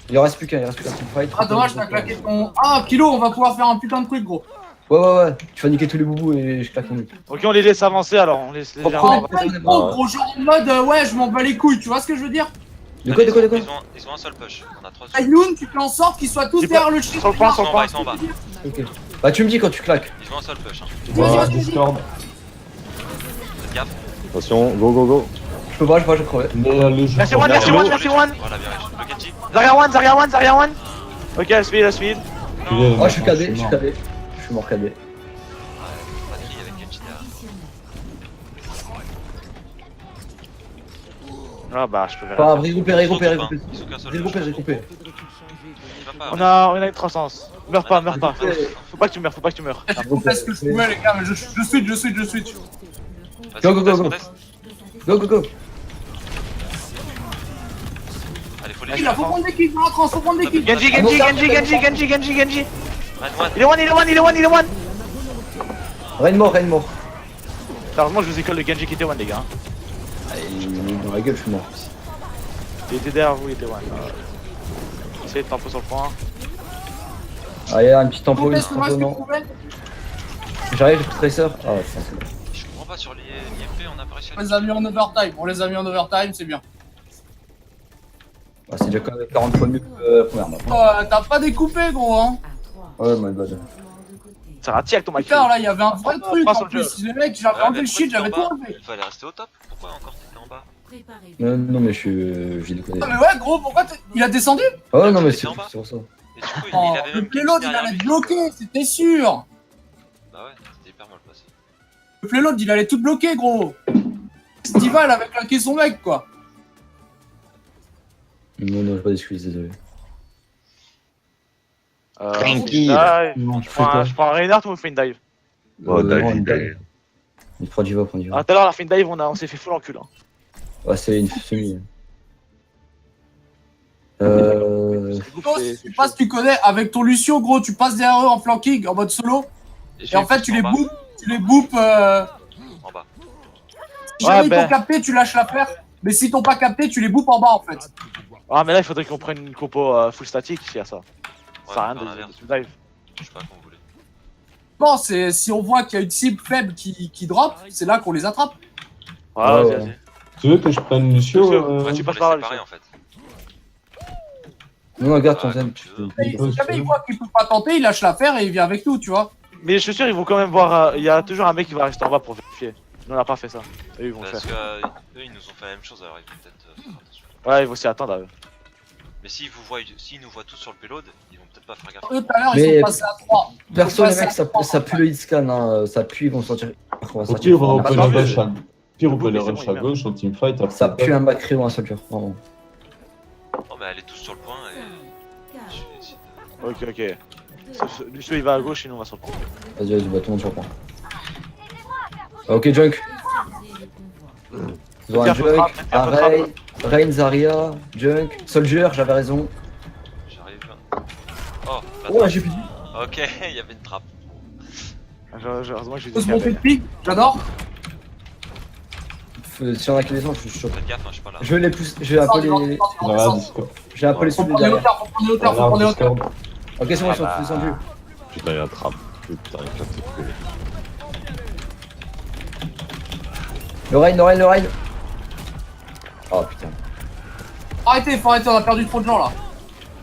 S2: Il en reste plus qu'un teamfight.
S4: Ah, dommage, t'as claqué ton. Ah, Kilo, on va pouvoir faire un putain de truc, gros.
S2: Ouais. Tu vas niquer tous les boubous et je claque ton ult.
S1: Ok, on les laisse avancer alors. On laisse les
S2: Oh,
S1: gens.
S2: oh,
S1: avancer.
S4: Pas trop, gros, genre en mode, ouais, je m'en bats les couilles, tu vois ce que je veux dire?
S2: De quoi
S5: Ils ont un seul push. On a 3 secondes.
S4: Ayun, tu fais en sorte qu'ils soient tous
S1: Dis
S4: derrière
S1: pas-
S4: le chien.
S1: sur le point,
S5: Ils sont en bas.
S2: Ok. Bah, tu me dis quand tu claques.
S5: Ils ont un seul push. Hein.
S7: Phara Discord.
S5: Faites gaffe.
S3: Attention, go.
S2: Je peux pas, j'ai crevé.
S7: Le jeu.
S1: Merci one.
S5: Voilà, bien. Le Genji.
S1: Zarya one. Ok, la speed.
S2: Oh, je suis KD. Je suis mort KD.
S5: Pas de grille avec Genji derrière.
S1: Ah bah, je peux faire.
S2: Pas récupérer.
S5: Ils sont qu'un seul push.
S2: Récupérer.
S5: Il va pas.
S1: On a une croissance. Meurs pas. Faut pas que tu meurs.
S4: Je confesse que je pouvais, les gars, mais je switch.
S5: Vas-y,
S2: Go.
S5: conteste.
S2: Go.
S5: Allez, faut les
S4: Il faut prendre des kills, faut prendre des kills.
S1: Genji.
S5: Ren, one.
S1: Il est one.
S2: Rain mort.
S1: Heureusement, je vous école le Genji qui était one, les gars.
S2: Il est dans la gueule, je suis mort.
S1: Il était derrière vous, il était one. Essayez de tempo sur le point.
S2: Ah, il y a un petit tempo,
S4: Conteste, moi, ce que je
S2: non.
S4: pouvais.
S2: J'arrive, j'ai plus Tracer. Ah, ouais, c'est bon.
S5: Je comprends pas sur l'IMP, on a pas réussi à
S4: On les a mis en overtime, c'est bien.
S2: Ah, c'est déjà quand même 40 fois mieux que la première map.
S4: Oh, t'as pas découpé, gros, hein.
S2: Ouais, my god.
S1: Ça ratit avec ton mic.
S4: Putain, là, il y avait un vrai truc
S1: passe
S4: en
S1: au jeu.
S4: plus. Les mecs, j'avais enlevé le shit, j'avais tout enlevé.
S5: Il fallait rester au top. Pourquoi encore t'étais en bas?
S2: Non, mais j'ai déconné.
S4: Ah, mais ouais, gros, pourquoi il a descendu?
S2: Ah ouais, non, mais
S5: T'étais
S2: c'est
S5: en bas.
S2: pour ça.
S5: Et du coup, il
S4: Oh,
S5: avait
S4: le
S5: même
S4: payload,
S5: Genji
S4: il
S5: derrière
S4: allait
S5: lui.
S4: bloquer, c'était sûr.
S5: Bah ouais, c'était hyper mal passé.
S4: Le payload, il allait tout bloquer, gros. Stival avait claqué son mec, quoi.
S2: Non, j'ai pas d'excuses, désolé.
S3: Tranquille.
S7: Non,
S1: Je prends un Reinhardt ou on fait une dive?
S2: Il prend Diva.
S1: Ah, tout à l'heure, on a fait une dive, on s'est fait full en cul. Hein.
S2: Ouais, c'est une semi.
S4: Je sais pas si tu connais, avec ton Lucio, gros, tu passes derrière eux en flanking, en mode solo. Et en fait, tu les boopes.
S5: En bas.
S4: Si jamais
S1: Ouais,
S4: ils
S1: ben.
S4: t'ont capté, tu lâches l'affaire. Mais s'ils t'ont pas capté, tu les boopes en bas, en fait.
S1: Ah, mais là, il faudrait qu'on prenne une compo full statique s'il y a ça. Ça sert à rien
S5: faire
S1: de
S5: l'inverse.
S1: dive.
S5: Je sais pas quand vous voulez.
S4: Bon, c'est si on voit qu'il y a une cible faible qui drop, c'est là qu'on les attrape.
S1: Ouais,
S2: Ouais.
S1: vas-y.
S7: Tu veux que je prenne Lucio
S1: Ouais, tu
S5: Tu
S1: passes
S5: peux
S1: par là,
S5: les séparer
S1: Lucio.
S5: en fait.
S2: Non, garde ton
S5: Ouais,
S2: zen.
S5: comme tu veux.
S4: Et si jamais il voit qu'il peut pas tenter, il lâche l'affaire et il vient avec nous, tu vois.
S1: Mais je suis sûr, ils vont quand même voir. Il y a toujours un mec qui va rester en bas pour vérifier. Nous, on n'a pas fait ça. Eux, ils vont le
S5: Parce
S1: faire.
S5: que eux ils nous ont fait la même chose alors ils vont peut-être faire attention.
S1: Ouais, ils vont s'y attendre à eux.
S5: Mais s'ils nous voient tous sur le payload, ils vont peut-être pas faire gaffe.
S4: Eux, tout à l'heure,
S2: Mais-
S4: ils sont passés à 3.
S2: Perso, les mecs, ça pue le hitscan, hein. Ça pue, ils vont sortir.
S7: Au pire, on peut
S1: pas
S7: le
S1: vu.
S7: rush à pire, on peut le
S1: C'est bon,
S7: rush
S1: il
S7: à
S1: meurt.
S7: gauche en teamfight. après,
S2: Ça pue un Macri ou un soldier, vraiment.
S5: Non bah elle est tous sur le point et... Je vais essayer de-
S1: Ok. Lucio il va à gauche et nous on va sur le point.
S2: Vas-y, bah tout le monde sur le point. Ok, Junk. Ils ont un
S1: Faites gaffe,
S2: Junk,
S1: frappe, faites
S2: un
S1: gaffe,
S2: Rain, Rain, Zarya, Junk, Soldier, j'avais raison.
S5: J'arrive. Oh,
S2: Oh, là, j'ai plus de vie.
S5: ok, il y avait une trappe.
S1: Heureusement que j'ai
S4: Faut
S1: dit
S4: se monter de
S1: qu'il y avait.
S4: ping, j'adore.
S2: Si on a qui descend, je suis chaud.
S5: Faites gaffe, hein, je suis pas là.
S2: Je vais les pousser, j'ai un peu les.
S7: Zarya, Discord.
S2: J'ai un peu les
S4: Faut
S2: sous
S4: prendre les
S2: derrière.
S4: hauteurs, faut prendre les hauteurs, faut prendre les hauteurs.
S7: Discord.
S2: Ok, c'est bon, ils sont
S1: Ah bah.
S2: tous descendus.
S3: Putain, il y a un trap. Putain, il casse les couilles.
S2: Le Rain. Oh putain.
S4: Arrêtez, faut arrêter, on a perdu trop de gens là.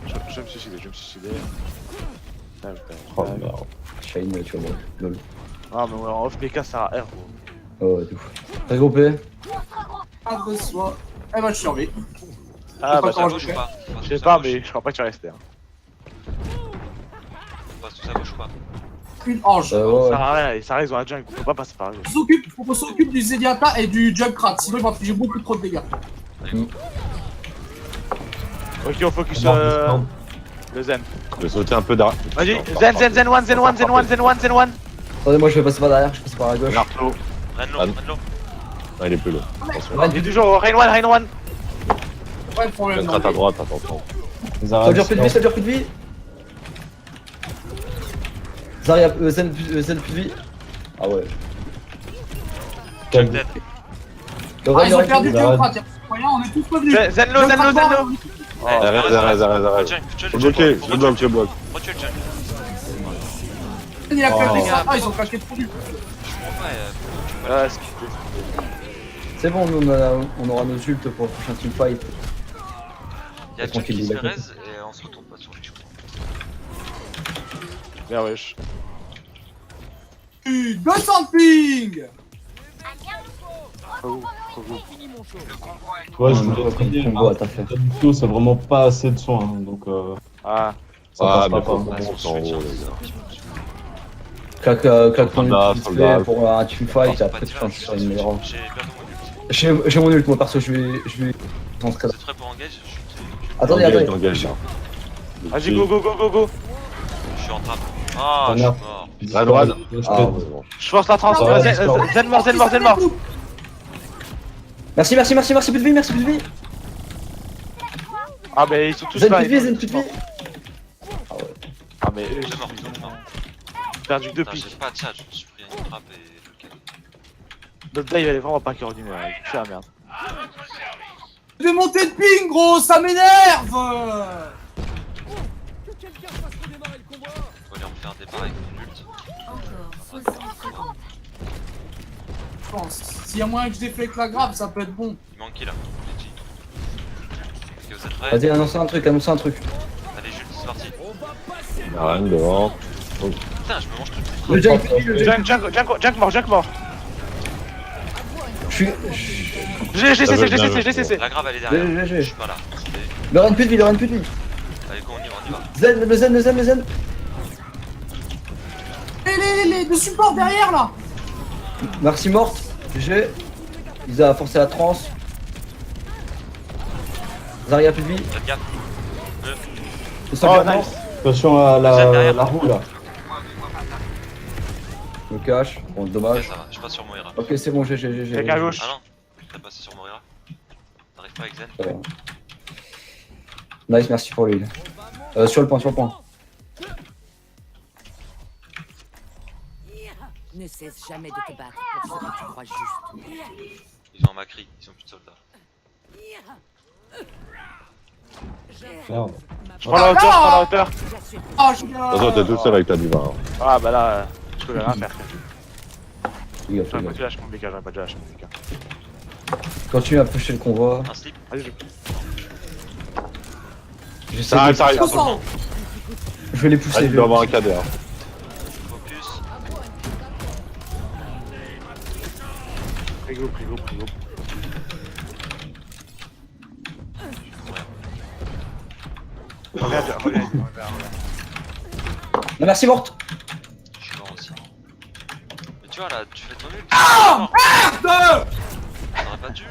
S1: Je vais me suicider. Ah, putain.
S3: Oh merde.
S2: Shine, tu vas mourir. Lol.
S1: Ah, mais en off PK ça sert à R gros.
S2: Oh, de ouf. Regroupé.
S4: Entre soi. Eh ben, je suis en V.
S1: Ah, bah
S4: Comment
S5: Gauche ou pas?
S1: je sais pas, mais je crois pas que tu restes. Hein.
S5: On passe tous à gauche ou pas?
S4: Une ange.
S1: Ça
S2: Ouais.
S1: sert à rien, ça reste dans la jungle, on peut pas passer par là.
S4: Faut qu'on s'occupe du Zenyatta et du Junkrat, sinon il va infliger beaucoup trop de dégâts.
S1: Ok, on focus
S7: Discord.
S1: le Zen.
S3: Je vais sauter un peu d'arrêt.
S1: Vas-y, Zen 1.
S2: Attendez, moi je vais passer par derrière, je passe par la gauche.
S1: Narto.
S5: Renlo,
S3: Ah.
S5: Renlo.
S3: Ah, il est plus low. Attention.
S2: Rain,
S1: Il est toujours Rain 1.
S4: Pas de problème.
S3: Peut-être à droite, attention.
S7: Zarya,
S2: Soldier plus de vie,
S7: Discord.
S2: Soldier plus de vie. Zarya, Zen plus de vie. Ah ouais.
S7: Quel-
S5: Dead.
S2: Le
S4: Ah,
S2: Rain,
S4: ils ont
S2: Rain,
S4: perdu le
S7: Zarya.
S4: Junkrat, y'a moyen, on est tous revenus.
S1: Zenlo.
S5: Eh,
S3: Zarya.
S5: Junk, tu
S3: Je bloqué, je bloque.
S5: Retue le Junk.
S4: Il a
S7: Oh.
S4: claqué ça, ah, ils ont claqué trop dur.
S5: Ouais,
S1: Ouais,
S2: C'est bon, nous on aura nos ults pour le prochain teamfight.
S5: il y a Junk
S2: Tranquille,
S5: qui se
S2: il
S5: fait
S2: a
S5: raise et on se retourne pas sur le tube.
S1: bien wesh.
S4: 200 ping.
S7: Ouais, je
S2: On
S7: voulais
S2: voit comme
S7: essayer,
S2: combo
S7: hein.
S2: à ta fait.
S7: Duo, c'est vraiment pas assez de soins, hein, donc
S1: Ah,
S7: ça
S3: Ah, mais
S7: passera
S3: faut
S7: pas.
S3: qu'on monte en haut, les gars.
S2: Claque ton
S3: Soldat,
S2: ult vite
S3: soldat.
S2: fait pour un teamfight,
S5: Pas
S2: après
S5: de
S2: tu
S5: tirage,
S2: changes sur une meilleure.
S5: J'ai bientôt mon ult.
S2: J'ai mon ult, moi perso, je vais. concentrer.
S5: C'est prêt pour engage?
S2: Attendez,
S3: Engage,
S2: attendez.
S3: engage, là.
S1: vas-y, go.
S5: Je suis en trappe. Ah, je suis
S7: Merde.
S5: mort.
S3: À droite.
S7: Je
S2: Ah,
S7: t'aide.
S2: ouais.
S1: Je force la trans.
S7: Ouais,
S1: Zen mort.
S2: Merci, plus de vie.
S1: Ah, mais ils sont tous
S2: Zen
S1: là.
S2: plus de vie, Zen plus de vie.
S1: Ah, mais eux,
S5: Il est mort,
S1: ils
S5: il est mort.
S1: ont perdu 2
S5: Putain, j'ai
S1: pics.
S5: pas de chat, je me suis pris une trappe et le calme.
S1: Notre dive elle est vraiment pas coordonnée, il fait la merde.
S4: Des montées de ping, gros, ça m'énerve.
S5: Faut aller en faire des départ avec mon ult.
S6: Encore 60 secondes.
S4: Je pense. S'il y a moyen que je déflecte la grave, ça peut être bon.
S5: Il manque qui là? Legit. Ok, vous êtes prêts?
S2: Vas-y, annonce un truc.
S5: Allez, Jules, c'est parti.
S3: Il y a rien devant.
S5: Putain, je me mange tout.
S2: Le Junk,
S1: Junk mort.
S2: je suis.
S1: J'ai cessé.
S5: La grave, elle est derrière.
S2: GG.
S5: Je suis pas là.
S2: Le Rain plus de vie.
S5: Allez, go, on y va.
S2: Zen, le Zen.
S4: Les de support derrière là.
S2: Merci morte. GG. Ils ont forcé la transe. Zarya plus de vie.
S5: Faites gaffe.
S2: Le Soldier mort.
S1: nice.
S7: Attention à
S5: Zen derrière.
S7: la roue là.
S2: Le cache. Bon,
S5: Ok,
S2: dommage.
S5: ça va, je passe sur Moira.
S2: Ok, c'est bon, GG.
S1: Quelqu'un à gauche.
S5: Ah non, t'as passé sur Moira. T'arrives pas avec Zen?
S2: Ça va. Nice, merci pour l'huile. Sur le point.
S6: Ne cesse jamais de te battre pour ce que tu crois juste.
S5: Ils ont un Macri, ils ont plus de soldats.
S7: Merde.
S1: Je prends la hauteur.
S4: Ah, je suis
S3: Attention, t'es tout seul avec ta diva. hein.
S1: Ah, bah là, je peux rien faire.
S2: Fais gaffe.
S1: J'aurais pas dû lâcher mon BK,
S2: Continue à pusher le convoi.
S5: Un slip?
S1: Vas-y,
S2: J'essaie
S3: Ça arrive,
S2: de-
S3: ça arrive.
S4: 60.
S2: Je vais les
S3: Ah,
S2: pousser.
S3: il doit avoir un KD. Hein.
S5: Focus.
S1: Prigo. Reviens.
S2: Non, merci morte.
S5: Je suis mort aussi. Mais tu vois là, tu fais ton ult.
S4: Ah,
S5: T'aurais pas d'ult.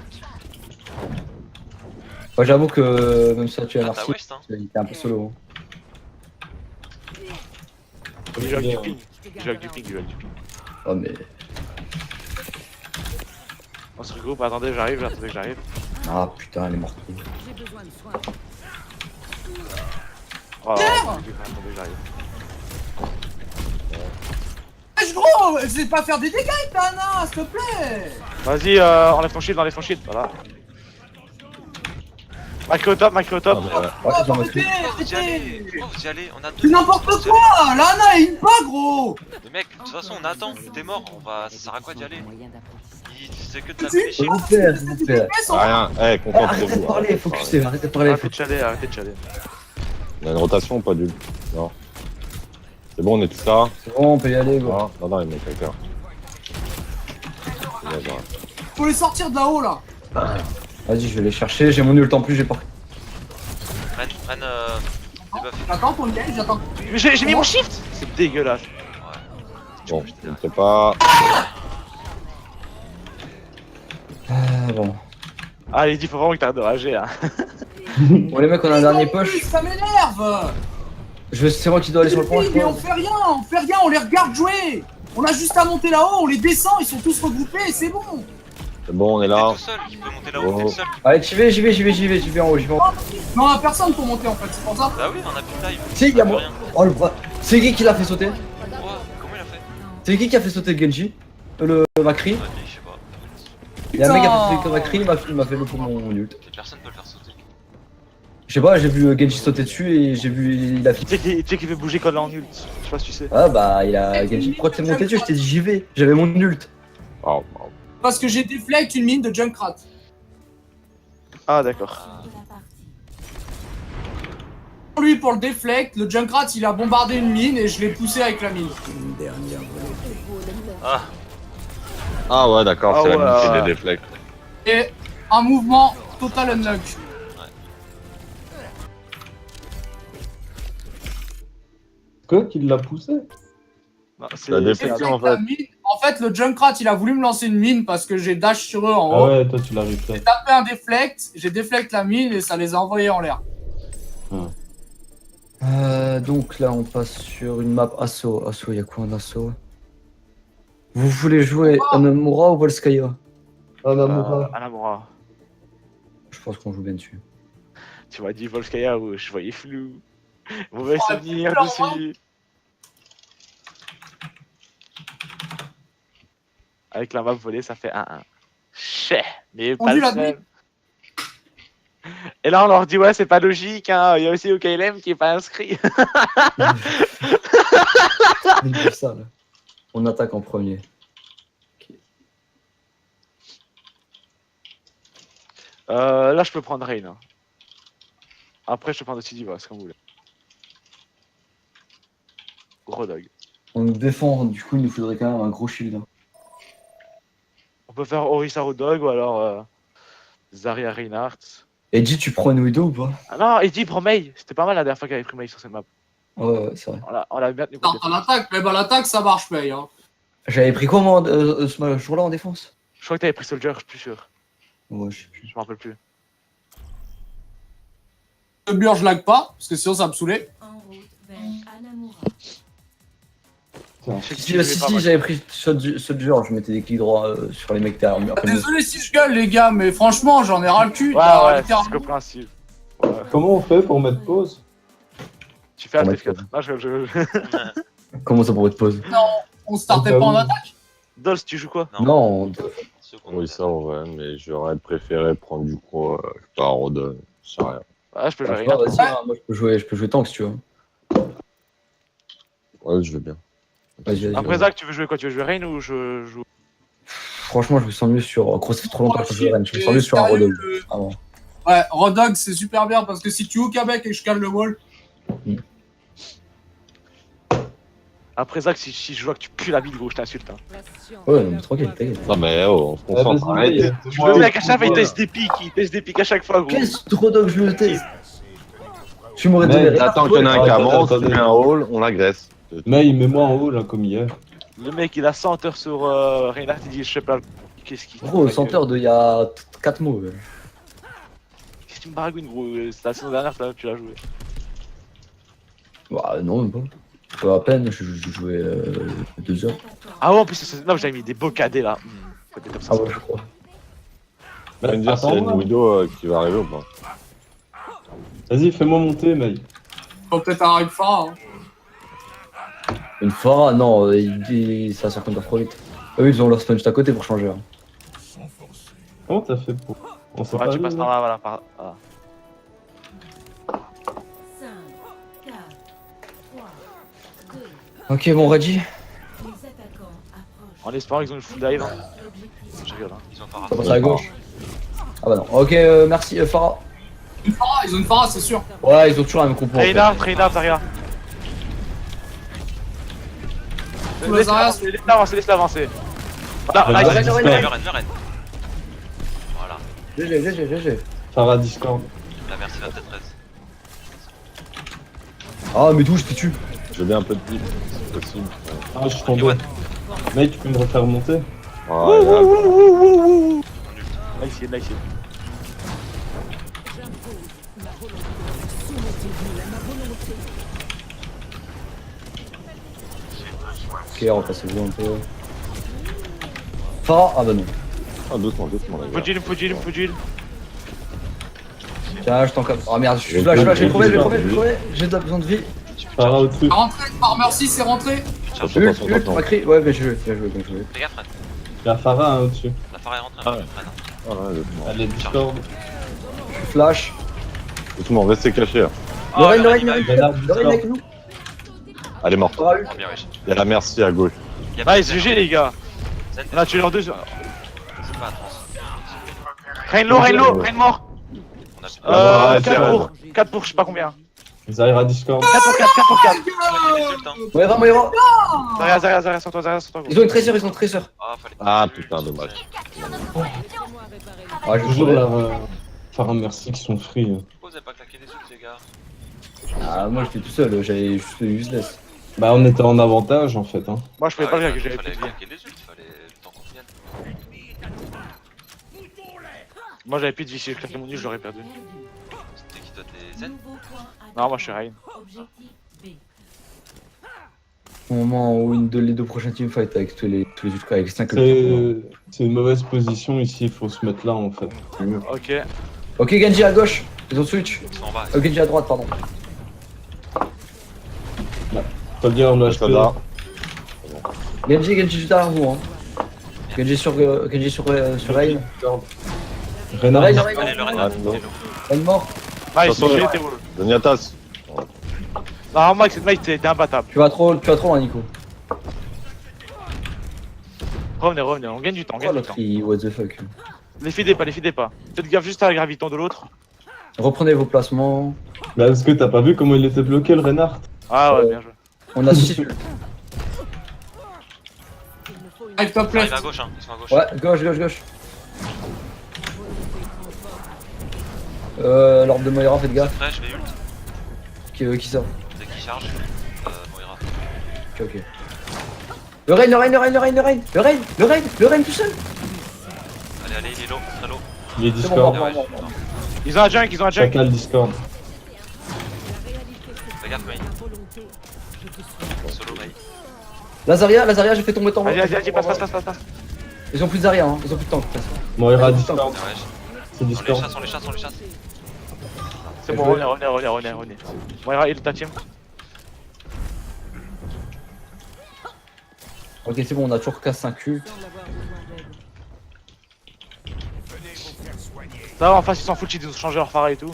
S2: Moi j'avoue que même si tu as
S5: Ah, t'as
S2: Narcy,
S5: West, hein.
S2: il était un peu solo.
S1: Il joue avec du ping. Il joue avec du ping, il joue avec du ping.
S2: Oh mais.
S1: On se regroupe, attendez, j'arrive, attendez que j'arrive.
S2: Ah putain, elle est morte.
S6: J'ai besoin de soins.
S1: Oh, attendez que j'arrive.
S4: Wesh gros, c'est pas faire des dégâts avec ta Ana, s'il te plaît.
S1: Vas-y, enlève ton shield, voilà. Macro top.
S2: Ouais, j'en ai
S4: Arrêtez,
S5: Pourquoi vous y allez?
S4: arrêtez.
S5: Pourquoi vous y allez? On a
S4: C'est n'importe quoi. La Ana est une pas gros.
S5: Mais mec, de toute façon, on attend. T'es mort, on va. Ça sert à quoi d'y aller?
S6: Moyen d'apprentissage.
S5: Il faisait que de
S4: Si,
S5: t'afficher.
S2: S'il vous plaît, s'il vous plaît.
S3: Ah, rien, eh,
S2: Arrêtez de
S3: concentrez-vous.
S2: parler, focusez, arrêtez de parler.
S1: Arrêtez de chaler.
S3: On a une rotation ou pas du Non. C'est bon, on est tous là.
S2: C'est bon, on peut y aller, gros.
S3: Ah, non, il met quelqu'un.
S4: Faut les sortir de là-haut là.
S2: Vas-y, je vais les chercher, j'ai mon ult en plus, j'ai pas.
S5: Prenne debuff.
S4: J'attends qu'on y aille, j'attends.
S1: Mais j'ai mis mon shift. C'est dégueulasse.
S3: Bon, je ne sais pas.
S2: Ah bon.
S1: Ah, il dit faut vraiment que t'arrêtes de rager, hein.
S2: Bon, les mecs, on a un dernier push.
S4: Ça m'énerve.
S2: C'est moi qui dois aller sur le point, je
S4: Mais on
S2: crois.
S4: fait rien, on les regarde jouer. On a juste à monter là-haut, on les descend, ils sont tous regroupés et c'est bon.
S3: C'est bon, on est
S5: T'es
S3: là.
S5: tout seul, il peut monter là-haut, t'es le seul.
S2: Allez, j'y vais en haut,
S4: Non, on a personne pour monter en fait, c'est pour ça.
S5: Bah oui, on a plus de live.
S2: Si, y a
S5: On fait
S2: moi.
S5: rien.
S2: Oh le bras. C'est qui l'a fait sauter?
S5: Quoi? Comment il a fait?
S2: C'est qui a fait sauter le Genji? Le Macri?
S5: Ouais, mais je sais pas.
S2: Il y a un mec qui a fait sauter le Macri, il m'a fait le coup mon ult.
S5: Et personne peut le faire sauter.
S2: Je sais pas, j'ai vu Genji sauter dessus et j'ai vu il a fait.
S1: Tu sais qu'il fait bouger quand il est en ult. Je sais pas si tu sais.
S2: Ah bah il a Genji. Pourquoi t'es monté dessus? Je t'ai dit j'y vais. J'avais mon ult.
S3: Oh,
S4: Parce que j'ai déflect une mine de Junkrat.
S1: Ah, d'accord.
S4: Lui pour le deflect, le Junkrat il a bombardé une mine et je l'ai poussé avec la mine.
S5: Ah,
S3: Ah ouais, d'accord,
S1: Ah
S3: c'est
S1: ouais,
S3: la mission
S1: ouais.
S3: des déflects.
S4: Et un mouvement total unlock.
S7: Quoi qu'il l'a poussé?
S1: Non, c'est
S3: La
S1: c'est-
S3: déflexion.
S4: Avec
S3: en fait.
S4: la mine- en fait, le Junkrat il a voulu me lancer une mine parce que j'ai dash sur eux en
S7: Ah
S4: haut.
S7: ouais, toi tu l'as refait.
S4: J'ai tapé un deflect, j'ai deflect la mine et ça les a envoyés en l'air.
S2: Donc là on passe sur une map assaut. Assaut, y'a quoi en assaut? Vous voulez jouer Anamura ou Volskaya?
S1: Anamura.
S2: Je pense qu'on joue bien dessus.
S1: Tu m'as dit Volskaya où je voyais flou. Mauvais
S4: Oh,
S1: souvenir
S4: putain,
S1: dessus. Avec la map volée, ça fait 1-1. Chais, mais
S4: On
S1: pas
S4: dit
S1: le
S4: la
S1: seul. Et là, on leur dit, ouais, c'est pas logique, hein. Il y a aussi OKLM qui est pas inscrit.
S2: Il dit ça, là. On attaque en premier.
S1: Là, je peux prendre Rain. Hein. Après, je peux prendre aussi Diva, c'est comme vous voulez. Gros dog.
S2: On nous défend, du coup il nous faudrait quand même un gros shield. Hein.
S1: On peut faire Orisa Road Dog ou alors Zarya Reinhardt.
S2: Edgy, tu prends une Widow ou pas?
S1: Ah non, Eddie prend Mei. C'était pas mal la dernière fois qu'il avait pris Mei sur cette map.
S2: Ouais, c'est vrai.
S1: On l'a bien tenu
S4: Attends,
S1: compte.
S4: en attaque, mais bah l'attaque ça marche paye. Hein.
S2: J'avais pris quoi moi ce jour-là en défense?
S1: Je crois que t'avais pris Soldier, je suis plus sûr.
S2: Ouais, je sais plus.
S1: Je me rappelle plus.
S4: Le mur je lag pas, parce que sinon ça me saoulait.
S6: En route vers Anamura.
S1: Je sais que tu jouais
S2: Si,
S1: pas mal.
S2: j'avais pris Soldier, je mettais des clics droits sur les mecs derrière.
S4: Ah, désolé si je gueule les gars, mais franchement j'en ai ras le cul.
S1: Ouais,
S4: t'as
S1: ouais, c'est
S4: littéralement-
S1: compréhensible. Ouais.
S7: Comment on fait pour mettre pause?
S1: Tu fais
S2: Ouais,
S1: FF4. Non, je...
S2: Comment ça pourrait te poser?
S4: On startait pas en attaque.
S1: Dolls, tu joues quoi?
S2: Non,
S5: Seconde.
S3: Oui, ça en vrai, mais j'aurais préféré prendre du coup, je sais pas, Rodon, je sais rien.
S1: Ah, je peux jouer
S2: vas-y,
S1: Reinhardt.
S2: hein, moi je peux jouer tank si tu veux.
S3: Ouais, je veux bien.
S2: Vas-y,
S1: Après Zach, tu veux jouer quoi? Tu veux jouer Rain ou je joue?
S2: Franchement, je me sens mieux sur. Gros, ça fait trop longtemps que je joue Rennes. Je me sens mieux sur un
S4: Sérieux,
S2: Rodog.
S4: le-
S2: Vraiment.
S4: Ouais, Rodog c'est super bien parce que si tu hook avec et que je cale le wall,
S1: Après Zach, si je vois que tu pues la bille, gros, je t'insulte. Hein.
S2: Ouais, non, mais tranquille, t'inquiète.
S3: Non, mais oh, on se concentre,
S7: vas-y,
S3: arrête.
S7: mais-
S1: Je le mec à chaque fois, il teste des pics, à chaque fois, gros.
S2: Qu'est-ce que Rodog, je le teste? Tu m'aurais
S7: Mais
S2: donné.
S3: T'attends qu'il y en a un qui
S7: Attendez,
S3: avance, tu
S7: attendez.
S3: mets un hall, on l'agresse.
S7: Mais mets-moi en haut là comme hier.
S1: Le mec, il a 100 heures sur Reinhardt, il dit, je sais pas, qu'est-ce qu'il
S2: Gros, senteur de il y a 4 mots.
S1: Team Baragouin, gros. C'était la saison dernière, tu l'as joué.
S2: Bah non, même pas. À peine, je jouais 2 heures.
S1: Ah ouais, en plus, non, j'avais mis des beaux cadets là. Faut des top
S2: Ah ouais, je crois.
S3: Tu vas me dire s'il y a une Widow qui va arriver ou pas.
S7: Vas-y, fais-moi monter, mec.
S4: Faut peut-être un Rive Phara. Hein.
S2: Une Pharah, non, ça sort comme trop vite. Eux, ils ont leur spawn juste à côté pour changer. Hein.
S7: Comment t'as fait pour. On s'est
S1: Ouais,
S7: pas
S1: tu
S7: vu,
S1: passes
S7: là
S1: par là, voilà. Par... Ah.
S6: 5, 4, 3, 2,
S2: Ok, bon, ready.
S6: les attaquants approchent.
S1: En espérant qu'ils ont une full dive. Hein.
S6: L'objectif.
S1: Je rigole. Hein.
S5: Ils ont pas
S2: Ça
S5: raté.
S2: passe à gauche. Ah bah non. Ok, merci Pharah.
S4: Une Phara, ils ont une Phara, c'est sûr.
S2: Ouais, ils ont toujours la même compo. en fait.
S1: Traina, Zarya.
S4: Tout le Zarya,
S1: Laisse-la avancer. Là,
S2: Ouais,
S1: il
S2: ouais,
S1: s'est
S2: ouais,
S1: disparu.
S5: Leren. Voilà.
S2: GG.
S7: Farah Discord.
S5: La merci la tête 13.
S2: Ah, mais d'où je t'ai tué?
S3: Je veux bien un peu de pip, c'est possible.
S7: Ah, je suis tombé.
S5: Yoann.
S7: Mec, tu peux me refaire monter?
S3: Ah, là,
S1: Là, ici.
S2: Ok, on va passer le un peu. Pharah, ah bah non.
S3: ah, doucement, les gars.
S1: Fujil.
S2: Tiens, je t'encadre. Ah merde, je suis là, j'ai trouvé. J'ai besoin de vie.
S7: Farah au-dessus.
S4: Rentré, Farmer 6 c'est rentré.
S5: Charge.
S3: Attention.
S2: Macri, ouais, bien joué.
S5: Fais gaffe, Ren.
S7: Il y a Farah hein, au-dessus.
S5: La Farah est rentrée.
S3: Ah ouais.
S5: Ren.
S3: Ah, ouais, doucement.
S7: Allez, Discord.
S2: Flash.
S3: Doucement, restez cachés. Là.
S2: Lorraine,
S7: Renard
S2: avec
S7: Discord.
S2: nous.
S3: Elle est morte.
S2: Farah,
S5: Oh, bien, wesh.
S3: Il y a la merci à gauche.
S5: Y a pas de
S1: Nice, GG les gars.
S5: Zen,
S1: On a tué leurs deux.
S5: c'est pas à trans.
S1: Rain mort.
S5: On a plus de
S3: Ah, ouais, c'est
S1: 4 pour je sais pas combien.
S7: Zaira Discord.
S1: 4 pour 4.
S5: résultats.
S2: Moira.
S1: Zarya, sur toi, gros.
S2: Ils ont une tresseur.
S5: Ah, fallait
S3: Ah,
S5: pas.
S3: putain, dommage.
S2: Ah, je
S7: Toujours
S2: jouais.
S7: la Farah Merci qui sont free.
S5: Pourquoi vous avez pas claqué les autres, les gars?
S2: Ah, moi j'étais tout seul, j'avais juste fait useless.
S7: Bah, on était en avantage en fait. Hein.
S1: Moi je pouvais pas le dire que j'avais
S5: Fallait
S1: plus de vie.
S5: claquer les autres, fallait le temps qu'on vienne.
S1: Moi j'avais plus de vie, si je claquais mon nid, je l'aurais perdu.
S5: C'était qui toi, t'es Zen?
S1: Non, moi je suis Rain.
S6: Objectif B.
S2: Au moment où les deux prochains teamfights avec tous les ultras, avec 5 ultras.
S7: C'est une mauvaise position ici, il faut se mettre là en fait. C'est mieux.
S1: Ok.
S2: Ok, Genji à gauche. Ils ont switch.
S5: Ils sont en bas.
S2: Genji à droite, pardon.
S7: Pas bien, on a
S3: Ça
S7: acheté.
S3: là.
S2: Genji juste derrière vous. Hein. Genji sur Rain.
S7: Renard
S2: Allez,
S7: Discord.
S5: Allez, le Ren.
S3: Ah, non.
S2: Rain mort.
S1: Nice,
S3: Attention,
S1: GG,
S3: ouais.
S1: t'es bon.
S3: Zeniatas.
S1: Non, Mike, cette mec t'es imbattable.
S2: Tu vas trop loin, Nico.
S1: Revenez, on gagne du temps, on
S2: Oh,
S1: gagne du
S2: l'autre,
S1: temps.
S2: il. What the fuck.
S1: Les fidez pas. Faites gaffe juste à la graviton de l'autre.
S2: Reprenez vos placements.
S7: Bah, parce que t'as pas vu comment il était bloqué le Renard?
S1: Ah ouais, bien joué.
S2: On a 6 ultras.
S4: Arrive top
S5: Ils arrivent
S4: left.
S5: à gauche, hein. Ils sont à gauche.
S2: Ouais, gauche. L'ordre de Moira, faites gaffe.
S5: Après, je vais ult.
S2: Qui ça?
S5: Dès qu'il charge. Moira.
S2: Ok. Le Rain tout seul.
S5: Allez, il est low, très low.
S7: Il est
S2: C'est
S7: Discord.
S2: bon,
S5: Ah ouais,
S2: bon.
S1: Ils ont un junk.
S7: Chacal Discord.
S5: Fais gaffe, May. Solo, May.
S2: Lazaria, j'ai fait tomber ton.
S1: Vas-y, passe.
S2: Ils ont plus de Zarya, hein. Ils ont plus de tank.
S7: Moira Discord.
S5: Ah ouais,
S7: C'est
S5: on les
S7: Discord.
S5: chasse, on les chasse.
S1: C'est bon, revenez. Moira, il est ta team.
S2: Ok, c'est bon, on a toujours qu'à 5 ult.
S1: Ça va, en face, ils s'en foutent, ils ont changé leur Pharah et tout.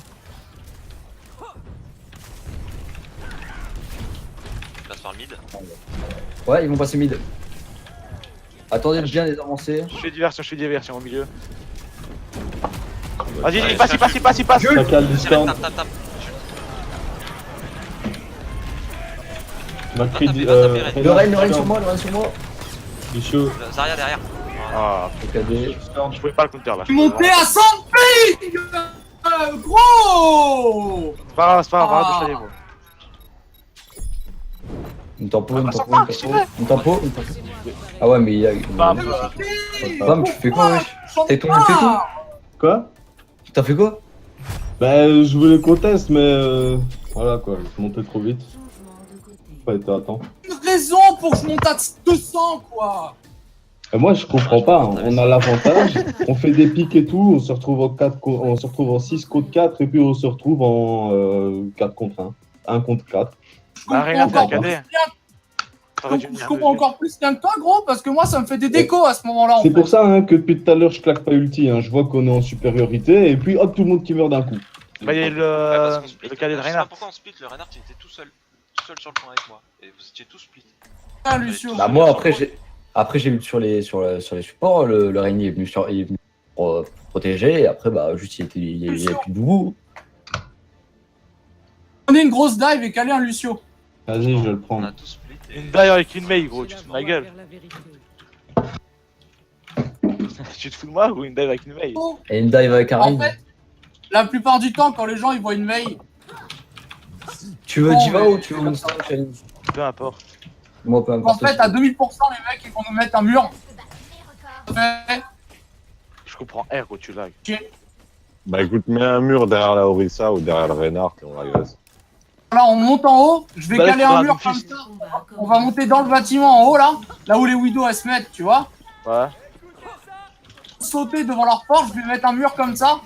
S5: Je passe par le mid.
S2: Ouais, ils vont passer mid. Attendez de bien les avancer.
S1: Je fais diversion au milieu. Vas-y, passe.
S7: Chacal
S5: Vas-y,
S7: Discord.
S5: tape.
S7: Macri
S5: Tape, tape,
S2: Le Rain sur moi,
S7: Du chaud.
S5: Zarya derrière.
S1: Ah,
S2: KD.
S1: je pouvais pas le counter là.
S4: Je suis monté à 100 ping. Gros.
S1: C'est pas grave, touche-les, gros.
S2: Une tempo. Ah ouais, mais il y a.
S1: Bam.
S2: Bam, tu fais quoi, wesh? T'as ton tout.
S7: Quoi?
S2: T'as fait quoi?
S7: Bah, je voulais qu'on teste, mais voilà quoi, je montais trop vite. Pas été à temps.
S4: Une raison pour que je monte à 200, quoi.
S7: Et moi, je comprends pas. Hein. On a l'avantage, on fait des pics et tout, on se retrouve en 4, on se retrouve en 6 contre 4 et puis on se retrouve en 4 contre 1. 1 contre 4.
S4: Je
S1: Bah,
S4: comprends
S1: regarde,
S4: encore
S1: t'as
S4: plus
S1: regardé.
S4: bien-
S1: T'aurais dû
S4: je
S1: venir
S4: comprends
S1: dessus.
S4: encore plus bien que toi, gros, parce que moi, ça me fait des décos à ce moment-là, en
S7: C'est
S4: fait.
S7: pour ça hein, que depuis tout à l'heure, je claque pas ulti. Hein. Je vois qu'on est en supériorité et puis hop, tout le monde qui meurt d'un coup.
S1: Bah, il y a
S5: Ouais, parce qu'on split.
S1: le cadet de
S5: Je sais pas
S1: Reinhardt.
S5: pourquoi on split, le Reinhardt il était tout seul sur le point avec moi. Et vous étiez tous split.
S4: Ah, Lucio.
S2: Bah moi après j'ai eu sur les supports, le Régnier est venu pour protéger et après bah juste il y avait plus de bout.
S4: Prenez une grosse dive et calez un Lucio.
S7: Vas-y, je vais le
S5: On
S7: prendre.
S5: a tous split. Et...
S1: Une baille avec une mail, gros, tu te fous de ma gueule. Tu te fous de moi ou une dive avec une mail?
S2: Et une dive avec un
S4: En
S2: Régnier.
S4: fait, la plupart du temps, quand les gens ils voient une veille,
S2: Tu veux
S4: bon,
S2: Diva
S4: mais-
S2: ou tu veux Monster Shine?
S1: Peu importe.
S2: Moi peu
S4: en
S2: importe.
S4: fait, à 2000%, les mecs ils vont nous mettre un mur. Ouais.
S1: Je comprends R, gros, tu lag.
S3: Bah écoute, mets un mur derrière la Orisa ou derrière le Reinhardt et on l'agresse.
S4: Là, on monte en haut, je vais
S1: Bah, là,
S4: caler
S1: tu
S4: un
S1: vas
S4: mur
S1: à
S4: comme
S1: Doomfist.
S4: ça. On va monter dans le bâtiment en haut, là où les Widows elles se mettent, tu vois.
S1: Ouais.
S4: Sauter devant leur porte, je vais mettre un mur comme ça.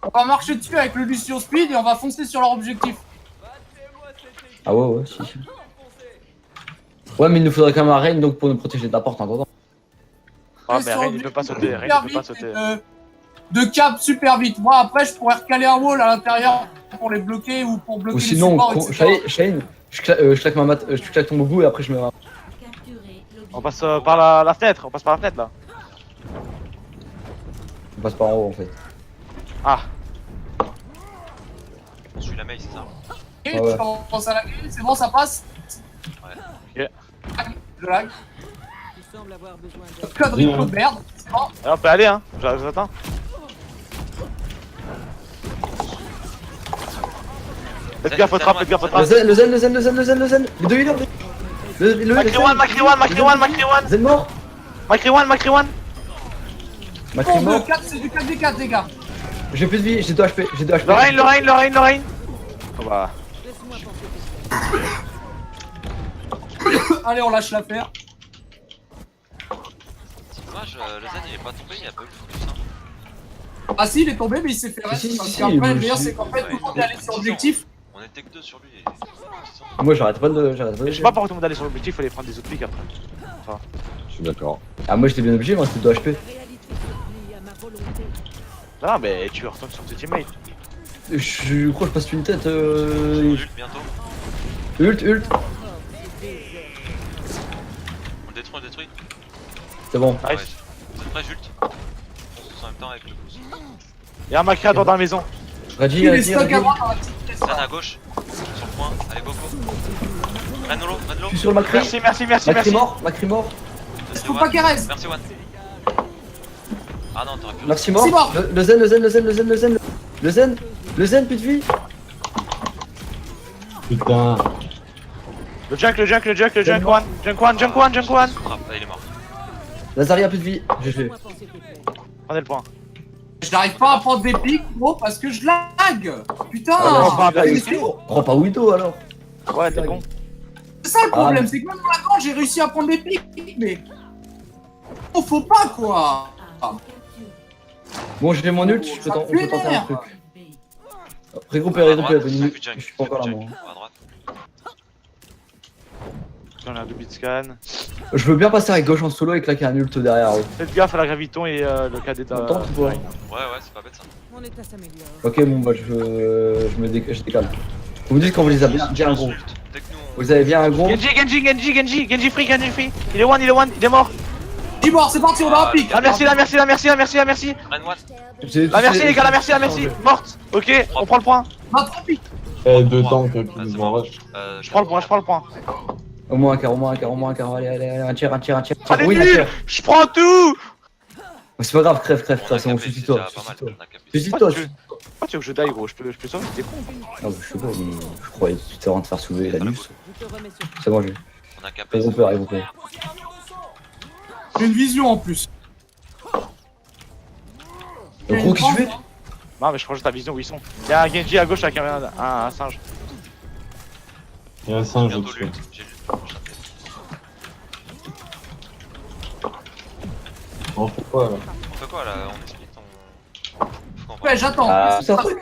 S4: On va marcher dessus avec le Lucio Speed et on va foncer sur leur objectif.
S2: Ah ouais si. Ouais mais il nous faudrait quand même un Reign donc pour nous protéger de la porte en attendant.
S1: Ah,
S4: Et
S1: mais
S4: sur
S1: Reign, il peut pas sauter. Reign,
S4: super
S1: il peut pas
S4: vite
S1: sauter.
S4: et de cap super vite. Moi après je pourrais recaler un wall à l'intérieur pour les bloquer ou pour bloquer
S2: Ou
S4: les
S2: sinon
S4: supports, etc.
S2: Shane, je claque ma mat, je claque ton boubou et après je me.
S1: On passe par la fenêtre, on passe par la fenêtre là.
S2: On passe par en haut en fait.
S1: Ah,
S5: On suit la mail, c'est ça.
S4: Ok,
S2: Ah ouais.
S4: je commence à laguer, c'est bon, ça passe.
S1: Ok.
S4: Je lag.
S6: Tu sembles avoir besoin d'aide.
S4: Quadriplo de merde, c'est bon.
S1: allez, on peut aller, hein. J'attends. Faites gaffe au trap, faites gaffe au
S2: Le
S1: trap.
S2: zen, le zen. Les deux healers. Le
S1: Macri one, Macri one, Macri one, Macri one.
S2: Zen mort.
S1: Macri one, Macri one.
S2: Macri
S4: Bon,
S2: mort.
S4: 4, c'est du 4v4, les gars.
S2: J'ai plus de vie, j'ai 2 HP, j'ai 2 HP.
S1: Le Reign, le Reign, le Reign, le Reign. Oh bah.
S6: Laisse-moi penser.
S4: Allez, on lâche l'affaire.
S5: C'est dommage, le Zen il est pas tombé, il y a pas eu le focus. Hein.
S4: Ah si, il est tombé, mais il s'est fait
S2: Si,
S4: rester.
S2: si,
S4: Parce
S2: si,
S4: qu'après,
S2: moi,
S4: le meilleur,
S2: je-
S4: c'est qu'en fait, tout le monde est allé sur l'objectif.
S5: On était que 2 sur lui. Et...
S2: Moi j'arrête pas de.
S1: Je sais pas pourquoi tout le monde allait sur l'objectif, fallait prendre des autres pics après.
S3: Je suis d'accord.
S2: Ah, moi j'étais bien obligé, moi c'était 2 HP.
S6: La réalité s'oublie à ma volonté.
S1: Non, mais tu retournes sur tes teammates.
S2: Je crois que je passe une tête.
S5: On ult bientôt.
S2: Ult.
S5: On le détruit, on le détruit.
S2: C'est bon.
S1: Nice.
S5: Ouais. Vous êtes prêts, Jult? On se en même temps avec le boost.
S1: Y'a un Macri dans la maison.
S2: Radji,
S4: Il est
S2: Radji,
S4: stock
S2: Radji.
S4: à droite dans la petite pièce.
S5: Zen à gauche. Sur le point. Allez, Boko. Renolo,
S2: Je
S5: Renolo.
S2: suis sur le Macri.
S1: Merci, merci, merci,
S2: Macri
S1: merci.
S2: mort, Macri mort.
S5: Merci,
S4: Faut
S5: One.
S4: pas qu'elle reste.
S5: Merci, One. Ah non, t'aurais pu.
S2: Merci mort.
S4: C'est mort.
S2: Le zen, le zen, plus de vie.
S7: Putain.
S1: Le junk one. Junk one.
S5: Ah, il est mort.
S2: Lazaria, plus de vie. GG.
S6: Laisse-moi penser tes plaies.
S1: Prenez le point.
S4: Je n'arrive pas à prendre des pics, gros, parce que je lag. Putain.
S2: Ah,
S1: bah,
S4: Mais
S1: c'est
S4: c'est bon.
S2: Prends pas Widow alors.
S1: Ouais, t'es con.
S4: C'est ça le problème,
S2: Ah.
S4: c'est que même dans la grande, j'ai réussi à prendre des pics, mais. Oh, faut pas, quoi.
S2: Bon, j'ai mon ult, on peut tenter un truc. Regroupez,
S5: À droite,
S2: je suis pas encore là moi.
S5: À droite.
S1: On a un double scan.
S2: Je veux bien passer avec gauche en solo et claquer un ult derrière eux.
S1: Faites gaffe à la graviton et le cadet
S2: On tente ou pas?
S5: Ouais, c'est pas bête ça.
S6: Mon état s'améliore.
S2: Ok, bon bah je décale. Vous me dites quand vous les avez bien gros.
S5: Dès que nous
S2: Vous avez bien un gros.
S1: Genji free. Il est one, il est mort.
S4: Gibor, c'est parti, on a un pic.
S1: Ah, merci.
S5: Ren One.
S1: La merci, les gars, la merci. Morte. Ok, on prend le point.
S4: On a 3 pics.
S7: Eh, deux tanks qui
S5: Ah,
S7: nous
S5: c'est
S7: ont
S5: bon.
S7: rush.
S1: Je prends le point.
S2: Au moins un quart. Allez, un tir.
S1: Allez,
S2: Oui, un
S1: nul.
S2: tir.
S1: Je prends tout.
S2: C'est pas grave, crève,
S5: On a
S2: c'est bon,
S5: capé, c'est
S2: suicide-toi.
S5: déjà pas mal, on a capé.
S2: Suicide-toi.
S1: Pourquoi tu veux que je die, gros? Je peux sauver, t'es con.
S2: Non, je sais pas, mais je croyais que tu étais en train de faire soulever la nuit.
S6: Je te remets sur
S2: C'est bon, j'ai.
S5: On a capé.
S2: Ils ont peur.
S4: J'ai une vision en plus.
S2: Gros, qu'est-ce que tu fais?
S1: Non, mais je prends juste ta vision où ils sont. Il y a un Genji à gauche avec un singe.
S7: Il y a un singe
S5: Bientôt
S7: au-dessus.
S5: l'ult, j'ai l'ult.
S7: On fait quoi là?
S5: On fait quoi là? On split, on...
S4: Ouais, j'attends.
S2: Ah, c'est un truc.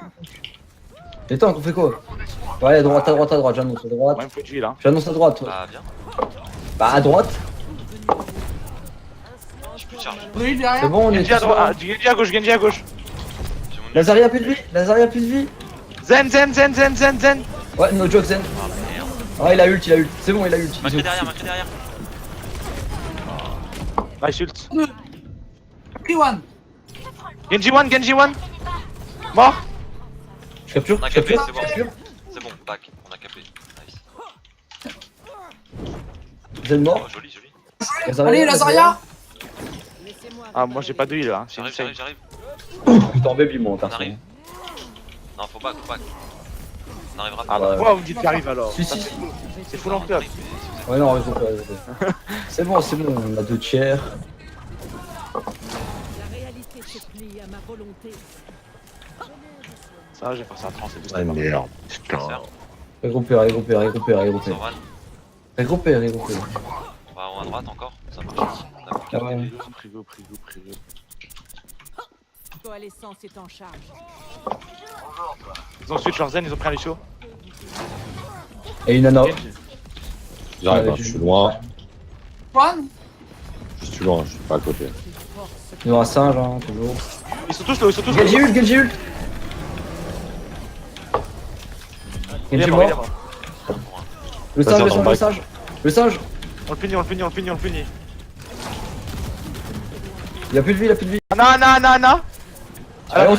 S2: Et toi, on fait quoi? Ouais, à droite, j'annonce à droite.
S1: Ouais, il me faut de là.
S2: J'annonce à droite.
S5: Bah bien,
S2: Bah, à droite.
S5: j'ai plus de charge.
S4: Oui, derrière.
S2: C'est bon, on est
S1: Genji à
S2: tous
S1: droite,
S2: là.
S1: ah, Genji à gauche, Genji à gauche.
S5: J'ai mon ult.
S2: Lazaria plus de vie. Lazaria plus de vie.
S1: Zen, zen, zen, zen, zen, zen.
S2: Ouais, no joke, Zen.
S5: Ah merde.
S2: Ah, il a ult, il a ult. C'est bon, il a ult.
S5: Macré derrière, macré derrière.
S1: Nice ult.
S4: P1.
S1: Genji one. Mort.
S2: Je capture,
S5: On a
S2: je
S5: capé,
S2: capture.
S5: c'est bon.
S2: je capture.
S5: C'est bon, back, on a capé. Nice.
S2: Zen
S5: Oh,
S2: mort.
S5: joli, joli.
S4: Allez, Lazaria.
S1: Ah, moi j'ai pas de heal là. C'est
S5: J'arrive,
S1: insane.
S5: j'arrive.
S2: Putain, baby, mon
S5: On
S2: perso.
S5: arrive. Non, faut back, faut back. On arrivera
S1: Ah
S5: pas.
S1: bah,
S2: Ouais.
S1: pourquoi vous me dites qu'il arrive alors?
S2: Si, si.
S1: C'est full en club.
S2: Ouais, non, raison, raison. C'est bon, on a 2 tiers.
S6: La réalité se plie à ma volonté.
S1: Ça, j'ai fait ça à 30, c'est
S3: Ah
S1: boosté.
S3: merde, putain.
S2: Récupère. Récupère.
S5: On va en à droite encore, ça marche. D'accord.
S2: Ah ouais.
S1: Prigo.
S6: Coalescence est en charge.
S1: Ils ont switch leur zen, ils ont pris un Lucio.
S2: Et une nano.
S3: J'arrive, hein,
S2: Ouais,
S3: je suis loin.
S4: P1.
S3: Je suis loin, je suis pas à côté.
S2: Ils ont un singe, hein, toujours.
S1: Ils sont tous low,
S2: Genji ult.
S1: Il est
S2: Genji
S1: mort, il est
S2: mort.
S1: mort.
S2: Le
S3: Ça,
S2: singe,
S3: ça,
S2: le singe. Le singe.
S1: On le punit.
S2: Il a plus de vie.
S1: Non.
S2: Allez, on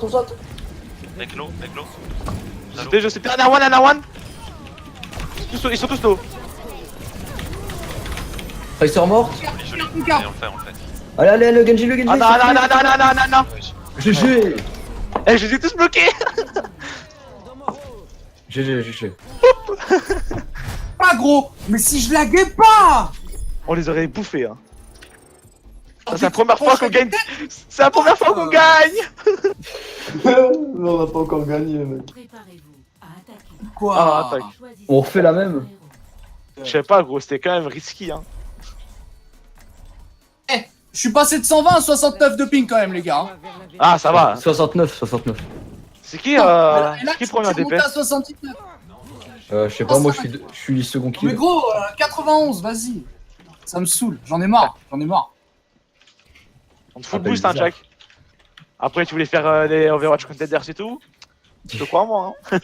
S2: saute.
S5: Mec low.
S1: Je sais pas, Ana one. Ils sont tous low.
S2: Tracer mort.
S5: Joli, joli. Allez, on le fait.
S2: Allez, le Genji.
S1: Ah non.
S2: GG.
S1: Eh, je les ai tous bloqués.
S2: GG.
S4: Pas gros. Mais si je laguais pas.
S1: On les aurait bouffés, hein. Ça, c'est la première fois qu'on gagne. C'est la première fois qu'on gagne.
S7: Non, on n'a pas encore gagné, mec.
S6: Préparez-vous à attaquer.
S4: Quoi?
S1: Ah, attaque.
S6: Choisissez
S2: On refait la même.
S1: Je sais pas, gros, c'était quand même risky, hein.
S4: Je suis passé de 120 à 69 de ping quand même, les gars.
S1: Ah, ça va.
S2: 69.
S1: C'est qui,
S4: Et là,
S1: c'est qui premier
S4: tu montes
S1: DPS?
S4: à 79.
S2: Je sais pas, moi je suis second
S4: Mais
S2: kill.
S4: gros, 91, vas-y. Ça me saoule. J'en ai marre.
S1: On te fout
S2: Ah,
S1: le
S2: bah,
S1: boost, hein,
S2: bizarre.
S1: Jack. Après, tu voulais faire des Overwatch Contenders et tout. Je te crois, moi, hein.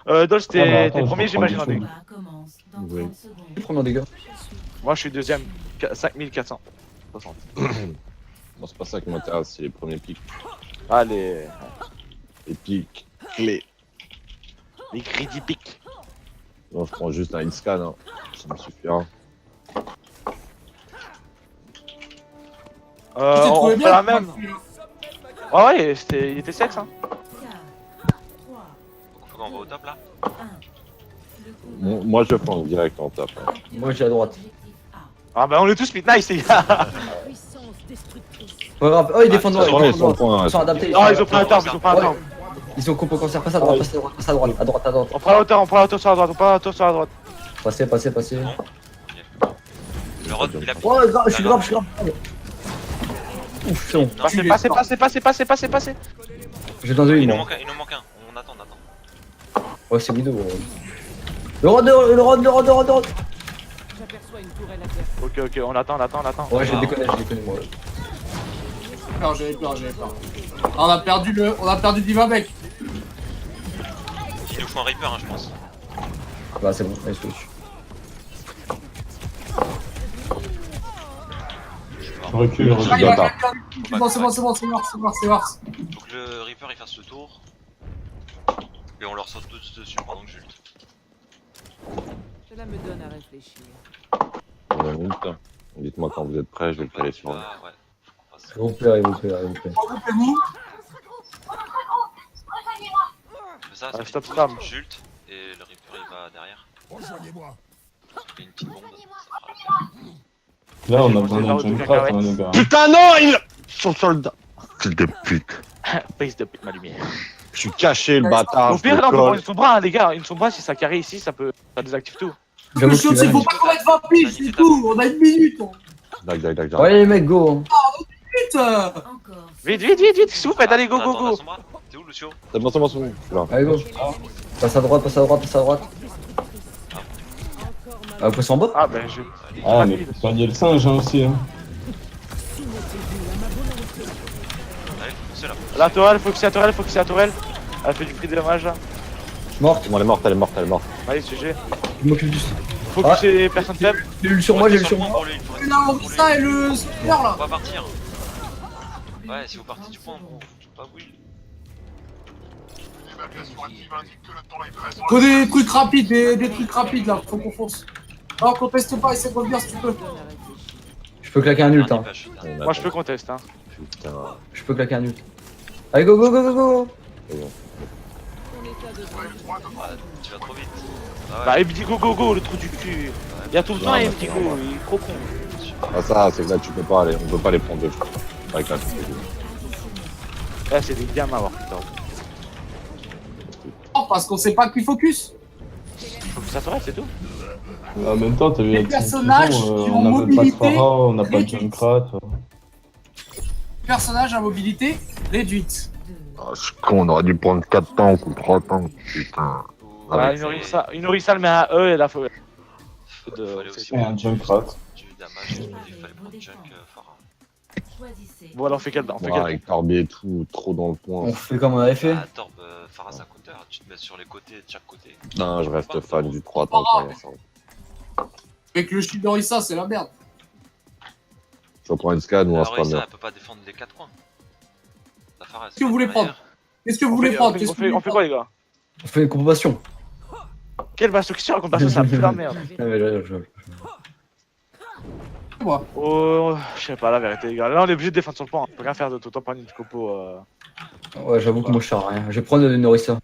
S1: Dol,
S7: Ah bah, attends,
S1: t'es
S7: je
S1: premier,
S7: reprends
S1: j'imagine,
S7: du
S1: en
S7: son.
S1: dégâts.
S6: combat commence dans
S3: Oui.
S6: 30 secondes.
S2: Premier dégâts.
S1: Moi, je suis deuxième. 5400. 60.
S3: Non, c'est pas ça qui m'intéresse, c'est les premiers pics.
S1: Allez.
S3: Les pics clés.
S1: Les greedy picks.
S3: Non, je prends juste un hit scan, hein. Ça me suffira.
S4: Tu t'es
S1: On
S4: trouvé
S1: fait
S4: bien,
S1: la même. Ouais, il était sexe, hein.
S6: 4, 3,
S5: Faut qu'on va au top là.
S6: 1. Le combat
S3: Moi, je prends direct en top. Hein.
S2: Moi j'ai à droite.
S6: objectif A.
S1: Ah bah on est tous midnight, les gars.
S6: Puissance destructrice.
S2: Pas grave. Oh, ils défendent
S5: Ah,
S2: droit.
S3: Attends,
S2: Ils
S3: ils sont
S2: défendent droit.
S3: points.
S2: Ils sont adaptés.
S1: Oh, ils ont pris un temps, ils ont pris un
S2: Ouais.
S1: temps.
S2: Ils ont compo cancer. Passe à droite. Passe à droite. À droite.
S1: On prend la hauteur sur la droite, sur la droite.
S2: Passez.
S5: Le rod, il a
S2: Oh, je suis grave. Ouf, c'est bon.
S1: Passez.
S2: J'ai dans deux
S5: Il nous
S2: moi.
S5: manque un. On attend.
S2: Ouais, c'est Widow. Le rod.
S6: J'aperçois une tourelle adverse.
S1: Ok, on attend.
S2: Ouais, j'ai déconné moi.
S4: J'avais peur. On a perdu Divabec.
S5: Il nous faut un Reaper, hein, je pense.
S2: Bah, c'est bon. Allez, switch.
S7: Recule.
S4: Ah, il va
S3: bâtard.
S4: faire c'est bon, c'est mort.
S5: Faut que le Reaper il fasse le tour. Et on leur saute tous dessus pendant que j'ulte.
S6: Cela me donne à réfléchir.
S3: On a une minute, hein. Dites-moi quand vous êtes prêts, je vais le caler sur vous.
S5: Ah ouais.
S2: S'il vous plaît.
S4: Regroupez-vous.
S5: Ça,
S1: Ah,
S5: ça
S1: stop
S5: fait
S1: spam.
S5: une j'ulte et le Reaper il va derrière. Il y a une petite bombe, ça fera l'affaire.
S7: Là, on a
S1: J'ai
S7: besoin d'un
S1: pensé
S7: Junkrat,
S1: vers
S7: hein, les gars.
S3: Putain, non, il. Son soldat. Fils de pute.
S1: Face de pute, ma lumière.
S3: Je suis caché, le bâtard.
S1: Au
S3: je
S1: pire,
S3: le
S1: là, on peut
S3: colle.
S1: prendre une sombra, hein, les gars. Une sombra, si ça carry ici, ça désactive tout.
S2: J'avoue
S4: Le
S2: que
S4: chiot,
S2: tu
S4: c'est
S2: vas-
S4: faut pas qu'on mette 20 piges, c'est tout. On a une minute.
S3: Dac, dac, dac,
S2: Ouais, les mecs, go.
S4: Putain.
S6: Encore.
S1: Vite, vite, vite, vite, s'il vous plaît, allez, go, go,
S5: Attends, la
S1: go.
S5: Sombra. T'es où, Lucio?
S3: C'est bon, c'est bon, c'est bon. Je suis là.
S2: Allez, go. Passe à droite, passe à droite, passe à droite.
S6: Encore ma
S2: Ah, passe en bas.
S1: Ah, ben, je.
S7: Ah, mais faut soigner le singe, hein, aussi, hein.
S5: Allez, c'est là.
S1: La tourelle, faut que c'est la tourelle, faut que c'est la tourelle. Elle fait du prix de dommage là.
S2: Morte.
S3: Bon, elle est morte, elle est morte, elle est morte.
S1: Allez, GG.
S2: Je m'occupe du.
S1: Faut
S2: Ah.
S1: que c'est personne faible.
S2: J'ai eu le sur moi, j'ai eu le sur moi.
S5: Pour lui, il faut
S4: C'est
S5: rester
S4: là,
S5: pour lui.
S4: ça et le super
S5: On
S4: là.
S5: va partir. Ouais, si vous partez du point, vous pas oui.
S4: Faut des trucs rapides, des trucs rapides là, faut qu'on fonce. Non, conteste pas, essaie de revenir si tu peux.
S2: Je peux claquer un ult, hein.
S1: Moi, je peux contester. Hein.
S3: Putain.
S2: Je peux claquer un ult. Allez, go, go, go, go, go.
S5: Tu vas trop vite. Ah
S1: Bah,
S5: ouais.
S1: il me dit go, go, go, le trou du cul. Il y a tout le temps, il me dit go, il est trop con.
S3: Ah, ça, c'est que là, tu peux pas aller. On peut pas les prendre deux. Avec la
S1: Là, c'est des gamins à avoir, putain.
S4: Non, parce qu'on sait pas qui focus.
S1: Faut que ça tourelle, c'est tout.
S7: En même temps, t'as vu
S4: Les
S7: avec cette
S4: personnages
S7: saison,
S4: qui
S7: on
S4: ont
S7: n'a même pas de
S4: mobilité
S7: Pharah, on n'a pas de
S4: réduite.
S7: Junkrat.
S4: Personnage à mobilité réduite.
S3: Ah, je suis con, on aurait dû prendre 4 tanks ou 3 tanks. Putain.
S1: Voilà,
S5: ouais,
S1: une nourrissa le met à E et là, faut.
S5: Faut aller aussi
S7: Et un Junkrat.
S5: du damage, il fallait prendre Junk Farah.
S1: Bon, alors on fait quel on fait
S3: Ouais,
S1: quel
S3: avec Corbier et tout, trop dans le point.
S2: On fait comme on avait fait.
S5: Ah, Torb, Farah ça counter, tu te mets sur les côtés de chaque côté.
S3: Non, je reste fan du 3 tanks pour l'instant.
S4: Avec le shield d'Orissa, c'est la merde.
S3: Je reprends une scan ou un
S5: Alors, Orisa,
S3: spammer.
S5: elle peut pas défendre les 4 coins. La Farah,
S4: Qu'est-ce que vous voulez prendre Qu'est-ce que vous voulez prendre Qu'est-ce que vous voulez
S1: On fait quoi, les gars?
S2: On fait une compassion.
S1: Quelle vache question raconte pas ça, ça pue la merde.
S2: Ah, mais
S4: prendre
S1: Oh, je sais pas la vérité, les gars. Là, on est obligé de défendre sur le point. On peut rien faire d'autre. Autant prendre une copo.
S2: Ouais, j'avoue que moi je sers à rien. Je vais prendre une Norissa.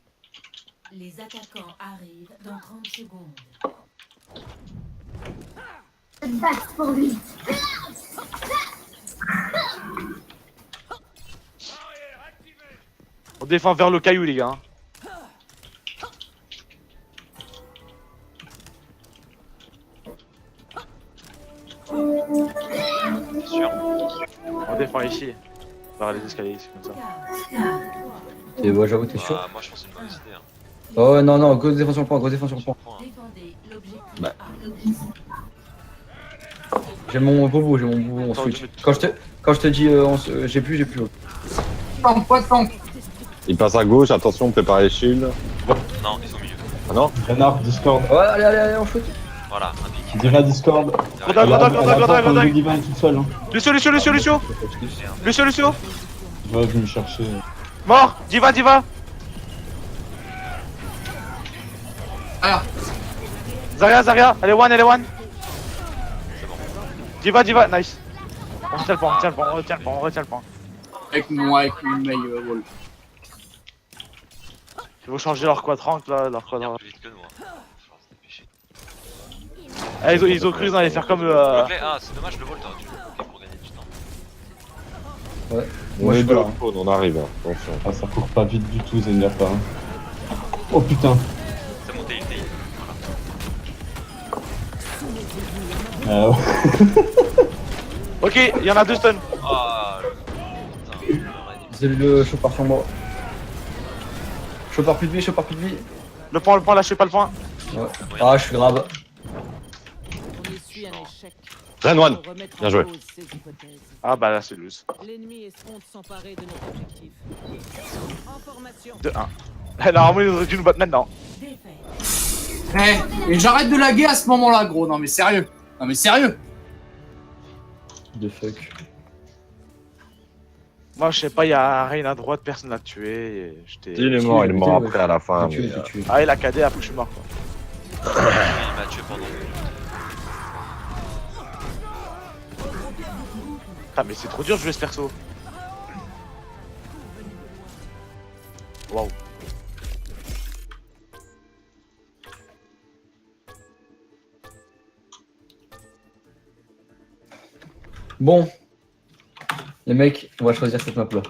S6: Les attaquants arrivent dans 30 secondes.
S1: On défend vers le caillou, les gars.
S5: C'est sûr.
S1: On défend ici. Vers les escaliers, c'est comme ça.
S2: Et ouais, j'avoue, t'es sûr.
S5: Ah, moi je pense que c'est une bonne idée. Hein.
S2: Oh non, non, grosse défense sur le point, grosse défense sur le point.
S6: Défendez l'objectif
S2: Bah.
S6: A.
S2: J'ai mon bobo, on switch. Quand je te dis j'ai plus.
S4: Tank, pas de tank.
S3: Il passe à gauche, attention, préparez les shields.
S5: Non, ils sont au milieu.
S3: Ah non?
S7: Renard, Discord.
S2: Ouais, allez, on shoot.
S5: Voilà, un pic.
S7: Diva Discord.
S1: Gros
S5: Derrière.
S1: dague, gros dague, gros dague, gros dague.
S7: Divine tout seul. Hein.
S1: Lucio.
S7: Il va venir me chercher.
S1: Mort. Diva.
S4: Alors,
S1: Zarya. Elle est one. Diva, nice. On retient le point.
S4: avec mon mail wall.
S1: Il faut changer leur quadrant là, leur
S5: Ils
S1: quadrant.
S5: viennent plus vite que nous. Hein. Faut se dépêcher.
S1: Ah, ils ont cru qu'ils allaient faire comme
S5: Bloque-les. Ah, c'est dommage, le vol t'aurais dû le bloquer pour gagner du temps.
S3: On
S2: Moi, je
S3: est
S2: suis
S3: de
S2: pas
S3: la faune, on arrive. Hein. Attention.
S7: Ah, ça court pas vite du tout, Zenyatta. Hein. Oh putain.
S5: C'est monté, il était.
S7: Ah ouais.
S1: Ok, il y en a 2 stuns.
S5: Ah, putain.
S2: C'est le chopard sur moi. Chopard plus de vie.
S1: Le point, lâchez pas le point.
S2: Ouais. Ah, je suis grave.
S6: On essuie un échec.
S3: Ren one.
S6: Pour remettre
S3: Bien
S6: en
S3: joué.
S6: cause ces hypothèses.
S1: Ah bah là c'est loose.
S6: L'ennemi escompte s'emparer de notre objectif. En formation.
S1: De 1. Normalement ils auraient dû nous battre maintenant.
S6: Défaite.
S4: Et j'arrête de laguer à ce moment-là, gros. Non mais sérieux.
S2: De fuck.
S1: Moi je sais pas, y'a rien à droite, personne l'a tué. J'étais.
S3: Il est mort après à la fin.
S2: T'es tué,
S3: mais,
S2: t'es tué.
S1: Ah il a cadé après je suis mort quoi.
S5: Il m'a tué pendant.
S1: Ah mais c'est trop dur de jouer ce perso. Waouh.
S2: Bon. Les mecs, on va choisir cette map là.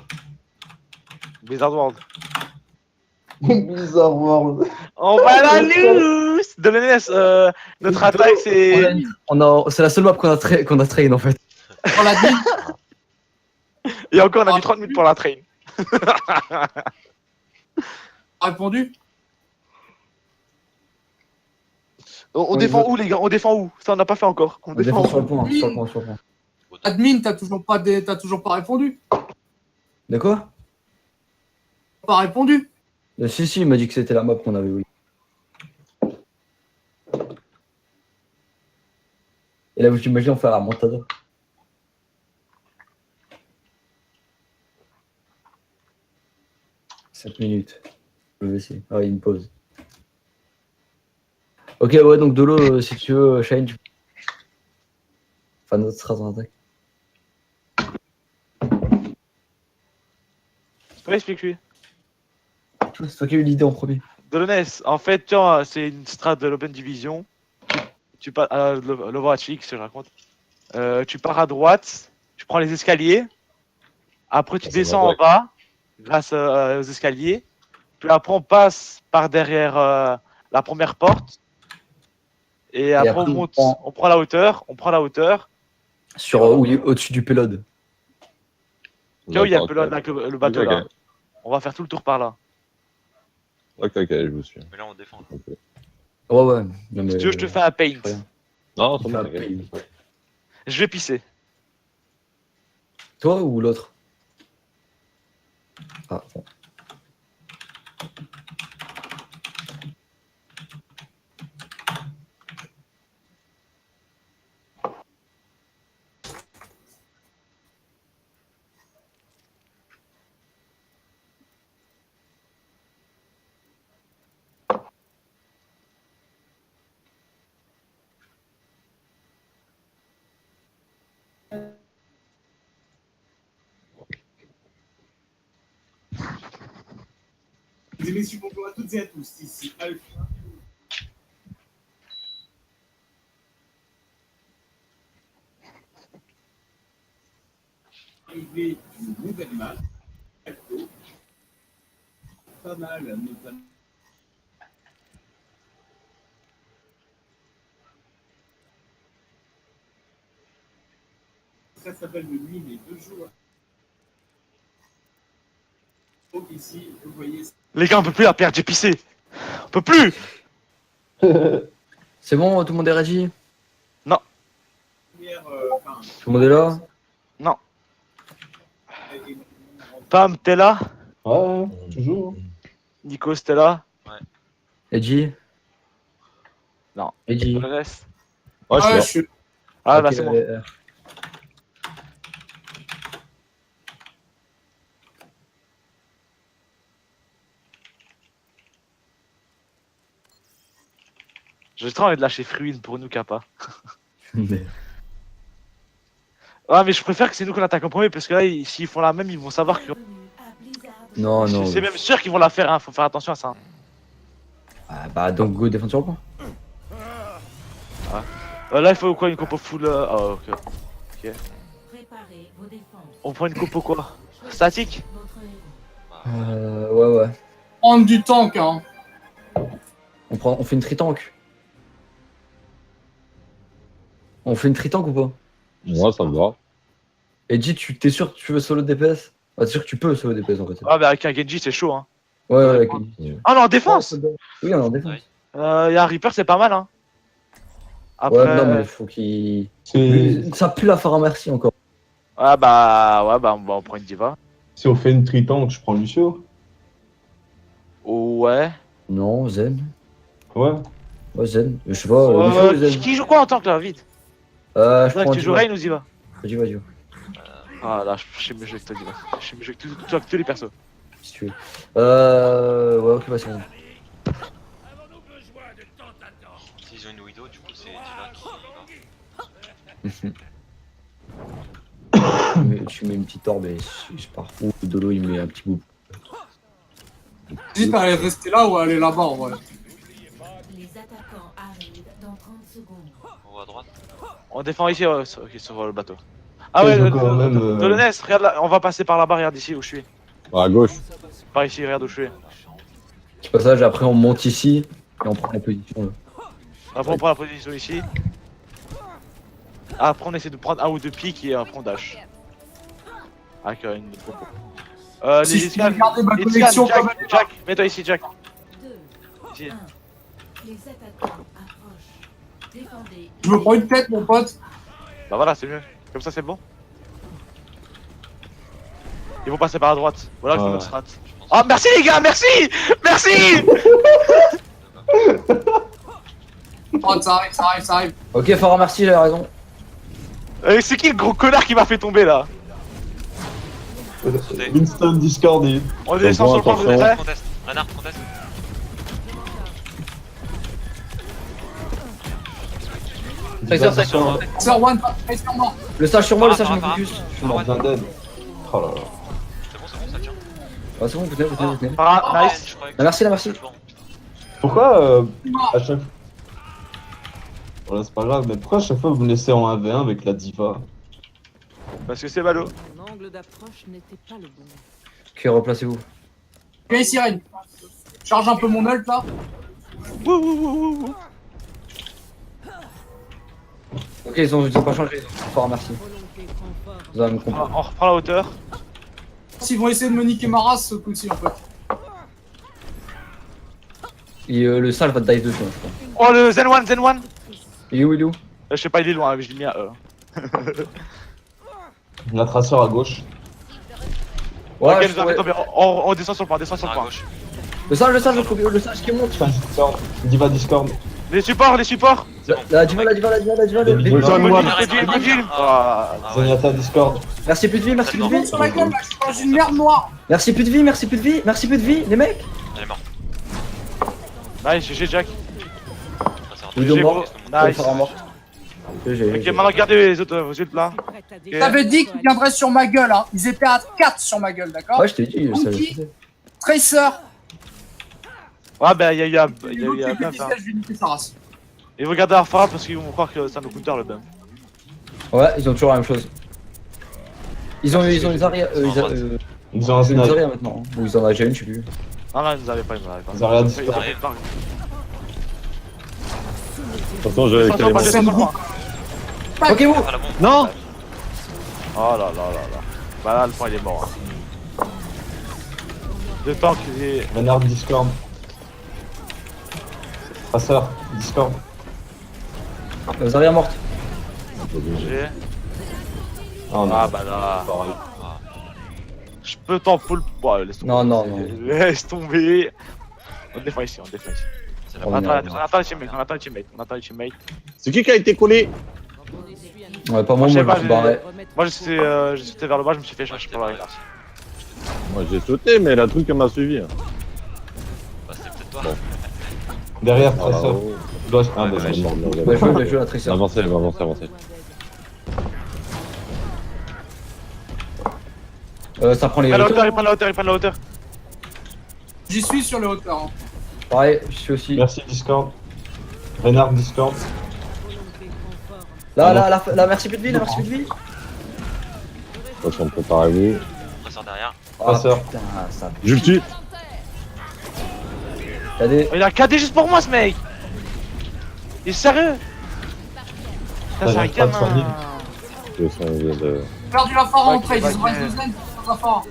S1: Blizzard World.
S7: Bizarre world.
S1: On va la loose de l'NS, notre attaque c'est...
S2: C'est la seule map qu'on a train en fait.
S4: On l'a dit.
S1: Et encore on a mis 30 minutes pour la train.
S4: Répondu.
S1: On défend où les gars? On défend où? Ça on n'a pas fait encore. On
S2: On défend
S1: défend
S2: sur
S1: où?
S2: le point, sur le point, sur le point.
S4: Admin, t'as toujours pas répondu.
S2: De quoi?
S4: Pas répondu.
S2: Si, il m'a dit que c'était la map qu'on avait, oui. Et là, vous imaginez, on fait la montada. « 7 minutes. Je vais essayer. Ah, il y a une pause. Ok, ouais, donc Dolo, si tu veux, Shine, tu... Enfin, notre strat en attaque.
S1: Ouais, explique-lui.
S2: C'est toi qui as eu l'idée en premier.
S1: Dolonès, en fait, tu vois, c'est une strat de l'Open Division. Tu pars l'Overwatch X, je raconte. Tu pars à droite, tu prends les escaliers. Après, tu
S3: Ça
S1: descends
S3: va,
S1: en bas, grâce aux escaliers. Puis après, on passe par derrière la première porte. Et après,
S2: après,
S1: on monte, on prend la hauteur.
S2: Sur au-dessus du payload.
S1: Tu vois, il y a un
S3: D'accord,
S1: peu là,
S3: ok.
S1: avec le bateau
S3: Ok,
S1: là.
S3: ok.
S1: On va faire tout le tour par là.
S3: Ok, je vous suis.
S5: Mais là, on défend.
S2: Ouais. Non, mais,
S1: Si tu veux, je te fais un paint.
S2: rien.
S3: Non,
S2: on
S3: c'est
S2: fait
S3: bon,
S2: un
S3: t'inquiète.
S2: pay.
S1: Je vais pisser.
S2: Toi ou l'autre? Ah, bon.
S8: Mesdames et messieurs, bonjour à toutes et à tous, ici Alpha. Arrivé d'une nouvelle map, Alto. Pas mal, notamment. Ça s'appelle de nuit, mais 2 jours. Donc ici, vous voyez.
S1: Les gars, on peut plus la perdre, j'ai pissé. On peut plus.
S2: C'est bon, tout le monde est ready?
S8: Première,
S2: Tout le monde est là?
S1: Pam, t'es là?
S7: Ouais, toujours.
S1: Nikos, t'es là?
S2: Edgy?
S1: Non.
S2: Edgy?
S1: Le reste?
S3: Ouais, je suis
S4: Ouais,
S3: là.
S4: je suis.
S1: Ah, bah
S2: Ok,
S1: c'est bon. J'ai trop envie de lâcher Fruin pour nous, Kappa. Ah, mais je préfère que c'est nous qu'on attaque en premier parce que là, s'ils font la même, ils vont savoir que.
S2: Non, non.
S1: C'est même sûr qu'ils vont la faire, hein. Faut faire attention à ça.
S2: Ah, bah, donc go défendre sur le point.
S1: Là, il faut quoi? Une compo full. Ah, ok.
S6: Préparez vos défenses.
S1: On prend une compo quoi? Statique?
S6: Votre héros.
S2: Ouais.
S4: Prendre du tank, hein.
S2: On fait une tritank. On fait une tritank ou pas?
S3: Moi, ça me va.
S2: Edgy, t'es sûr que tu veux solo DPS? Ah, t'es sûr que tu peux solo DPS en fait.
S1: Ah, bah avec un Genji, c'est chaud, hein.
S2: Ouais, avec Edgy.
S1: Ah, non, en défense!
S2: Oui, on est en défense.
S1: Y a un Reaper, c'est pas mal, hein. Après.
S2: Ouais, non, mais il faut qu'il. Ça pue la pharmacie encore.
S1: Ouais, bah, on prend une diva.
S7: Si on fait une tritank, je prends Lucio.
S1: Ouais.
S2: Non, Zen.
S7: Ouais.
S2: Ouais, Zen. Je sais pas. Lucio, Zen.
S1: Qui joue quoi en tant que là, vite?
S2: Je prends
S1: Tu joues Rain ou Diva?
S2: Diva.
S1: Ah là, je sais mieux jouer que toi, Diva. Je sais mieux jouer que tous les persos.
S2: Si tu veux. Ouais, ok, bah c'est bon.
S5: S'ils ont une Widow, du coup, c'est Diva qui va.
S2: Tu mets une petite orbe et je pars. Ou Dolo, il met un petit bout.
S4: J'hésite à aller rester là ou à aller là-bas, en vrai.
S6: Les attaquants arrivent dans 30 secondes.
S5: En haut à droite.
S1: On défend ici, ok, sur le bateau. Ah ouais,
S7: Je joue quand même,
S1: Dolonès, regarde là, on va passer par là-bas, regarde ici où je suis.
S3: À gauche.
S1: Par ici, regarde où je suis.
S2: Petit passage, après on monte ici et on prend la position là.
S1: Après on prend la position ici. Après on essaie de prendre un ou deux pics et après on dash. Avec une popo.
S4: Si
S1: Les
S4: je peux
S1: escales.
S4: garder ma
S1: Les
S4: connexion
S1: escales,
S4: comme
S1: Jack, Jack, mets-toi ici, Jack.
S6: 2,
S1: Ici.
S6: 1. Les attaquants approchent. Défendez.
S4: Je me prends une tête, mon pote.
S1: Bah voilà, c'est mieux. Comme ça, c'est bon. Ils vont passer par la droite. Voilà, je fais
S7: Ouais.
S1: notre strat. Oh, merci les gars, merci. Merci.
S4: Oh, ça arrive, ça arrive, ça arrive.
S2: Ok, Farah, merci, j'ai raison.
S1: C'est qui le gros connard qui m'a fait tomber là?
S7: Winston discordé.
S1: On descend sur le point de
S3: attention.
S1: retrait.
S5: Conteste. Renard, conteste.
S2: Tracer,
S4: Sir One, Tracer mort.
S2: le sage sur moi, le
S5: Farah,
S2: sage sur mon
S5: Farah,
S2: focus.
S5: Farah.
S2: Je suis mort.
S7: Bien dead. Oh là là.
S5: C'est bon, ça tient.
S2: Ah, c'est bon, vous tenez, vous tenez, vous tenez.
S1: Ah, nice.
S5: Je croyais que
S2: Ah, merci, là, merci.
S5: c'est bon.
S7: Pourquoi à chaque voilà, c'est pas grave, mais pourquoi à chaque fois vous me laissez en 1v1 avec la diva?
S1: Parce que c'est ballot.
S6: Mon angle d'approche n'était pas le bon.
S2: Ok, replacez-vous.
S4: Viens ici, Reine. Charge un peu mon ult là.
S2: Ok, ils ont pas changé. Farah, merci.
S6: Volonté prend forme.
S2: Vous allez me comprendre.
S1: On reprend la hauteur.
S4: S'ils vont essayer de me niquer ma race ce coup-ci en fait.
S2: Et le sage va te dive dessus, hein, je crois.
S1: Oh, le Zen One, Zen One.
S2: Il est où, il est où?
S1: Je sais pas, il est loin, mais je l'ai mis à E.
S7: La traceur à gauche.
S2: Ouais,
S1: Ok,
S2: je
S1: nous avons
S2: pourrais-
S1: tombé. On descend sur le point, descend sur le
S5: À
S1: point.
S5: gauche.
S2: le sage qui monte.
S7: Putain, Discord. Diva Discord.
S1: Les supports, les supports.
S2: La diva, la diva, la diva, la diva.
S7: Le
S2: le-
S7: Zen One.
S1: Ah,
S5: Ah ouais.
S7: Zenyatta Discord.
S2: Merci, plus de vie, merci, plus de vie.
S4: Sur la gueule là, je suis dans une merde noire.
S2: Merci, plus de vie, merci, plus de vie, merci, plus de vie, les mecs.
S5: Elle est morte.
S1: Nice, GG Jack.
S5: Ça sert
S2: Il
S1: J'ai
S2: est mort.
S1: Nice.
S2: Farah mort. Ok,
S1: Ok, maintenant regardez les autres, vos yeux là.
S6: Prête à
S1: Ok.
S4: T'avais dit qu'ils viendraient sur ma gueule, hein. Ils étaient à 4 sur ma gueule, d'accord?
S2: Ouais, je t'ai dit, ça
S4: Monkey. Tracer.
S1: Ouais, bah, il y a eu un
S4: Et l'autre, c'est que
S1: buff, hein.
S4: je vais niquer sa race.
S1: Et vous regardez Arfara parce qu'ils vont croire que c'est un counter le bum.
S2: Ouais, ils ont toujours la même chose. Ils ont les Zarya,
S7: Ils ont un
S2: ils ont une
S7: snipe.
S2: Zarya maintenant. Ou ils en ont déjà une, je sais plus.
S1: Non, non, ils nous avaient pas, ils nous avaient pas.
S7: Zarya
S1: Ils
S7: Discord.
S1: avaient pas.
S3: Attention, j'avais
S1: Descends sur le point, descends sur le point.
S2: Ok, vous.
S5: Ah la bombe.
S3: Non.
S1: Oh là là là là. Bah là, le point il est mort. Hein. Le tank, il est.
S7: Renard Discord. Traceur Discord.
S2: Zarya morte.
S1: GG.
S7: Oh non.
S1: Ah bah là. Je peux t'en pull. Bon, laisse tomber.
S2: Non, non, non.
S1: Laisse tomber. On défend ici, on défend ici.
S5: C'est la
S2: Oh,
S1: On attend
S2: merde.
S1: les teammates, on attend les teammates, on attend les teammates.
S3: C'est qui a été collé?
S6: On essuie un
S2: Ouais, pas moi,
S1: Je
S2: moi,
S1: sais
S2: je
S1: pas,
S2: me suis barré.
S6: remettre
S1: Moi j'ai sauté vers le bas, je me suis fait chercher par la glace.
S3: Moi j'ai sauté, mais la truc elle m'a suivi.
S5: Bah, c'était peut-être toi.
S7: Derrière
S3: Ah,
S7: Traceur.
S3: oh.
S7: Dois- Ah,
S5: Ouais,
S7: bah,
S5: ouais,
S7: c'est mort.
S2: Bien joué la Tracer.
S3: Avancez, avancez.
S2: Ça prend les
S1: Ils prennent la hauteur,
S2: hauteurs.
S1: ils prennent la hauteur, ils prennent la hauteur.
S4: J'y suis sur les hauteurs. Hein.
S2: Pareil, je suis aussi.
S7: Merci Discord. Renard Discord.
S6: volonté prend forme.
S2: La merci plus de vie, la merci plus de vie.
S3: Attention, préparez-vous.
S5: Presseur derrière.
S2: Ah,
S7: Traceur.
S2: putain, ça.
S3: J'ulti.
S2: T'as des.
S1: Il a 4D juste pour moi ce mec. Il est sérieux. Putain, c'est un
S7: j'arrive pas de
S1: gamin.
S7: soigner.
S3: Je sens que je viens de.
S4: Perdu la phare en
S1: Ok,
S4: trade, ils ont
S1: ok.
S4: reste de zen, la phare.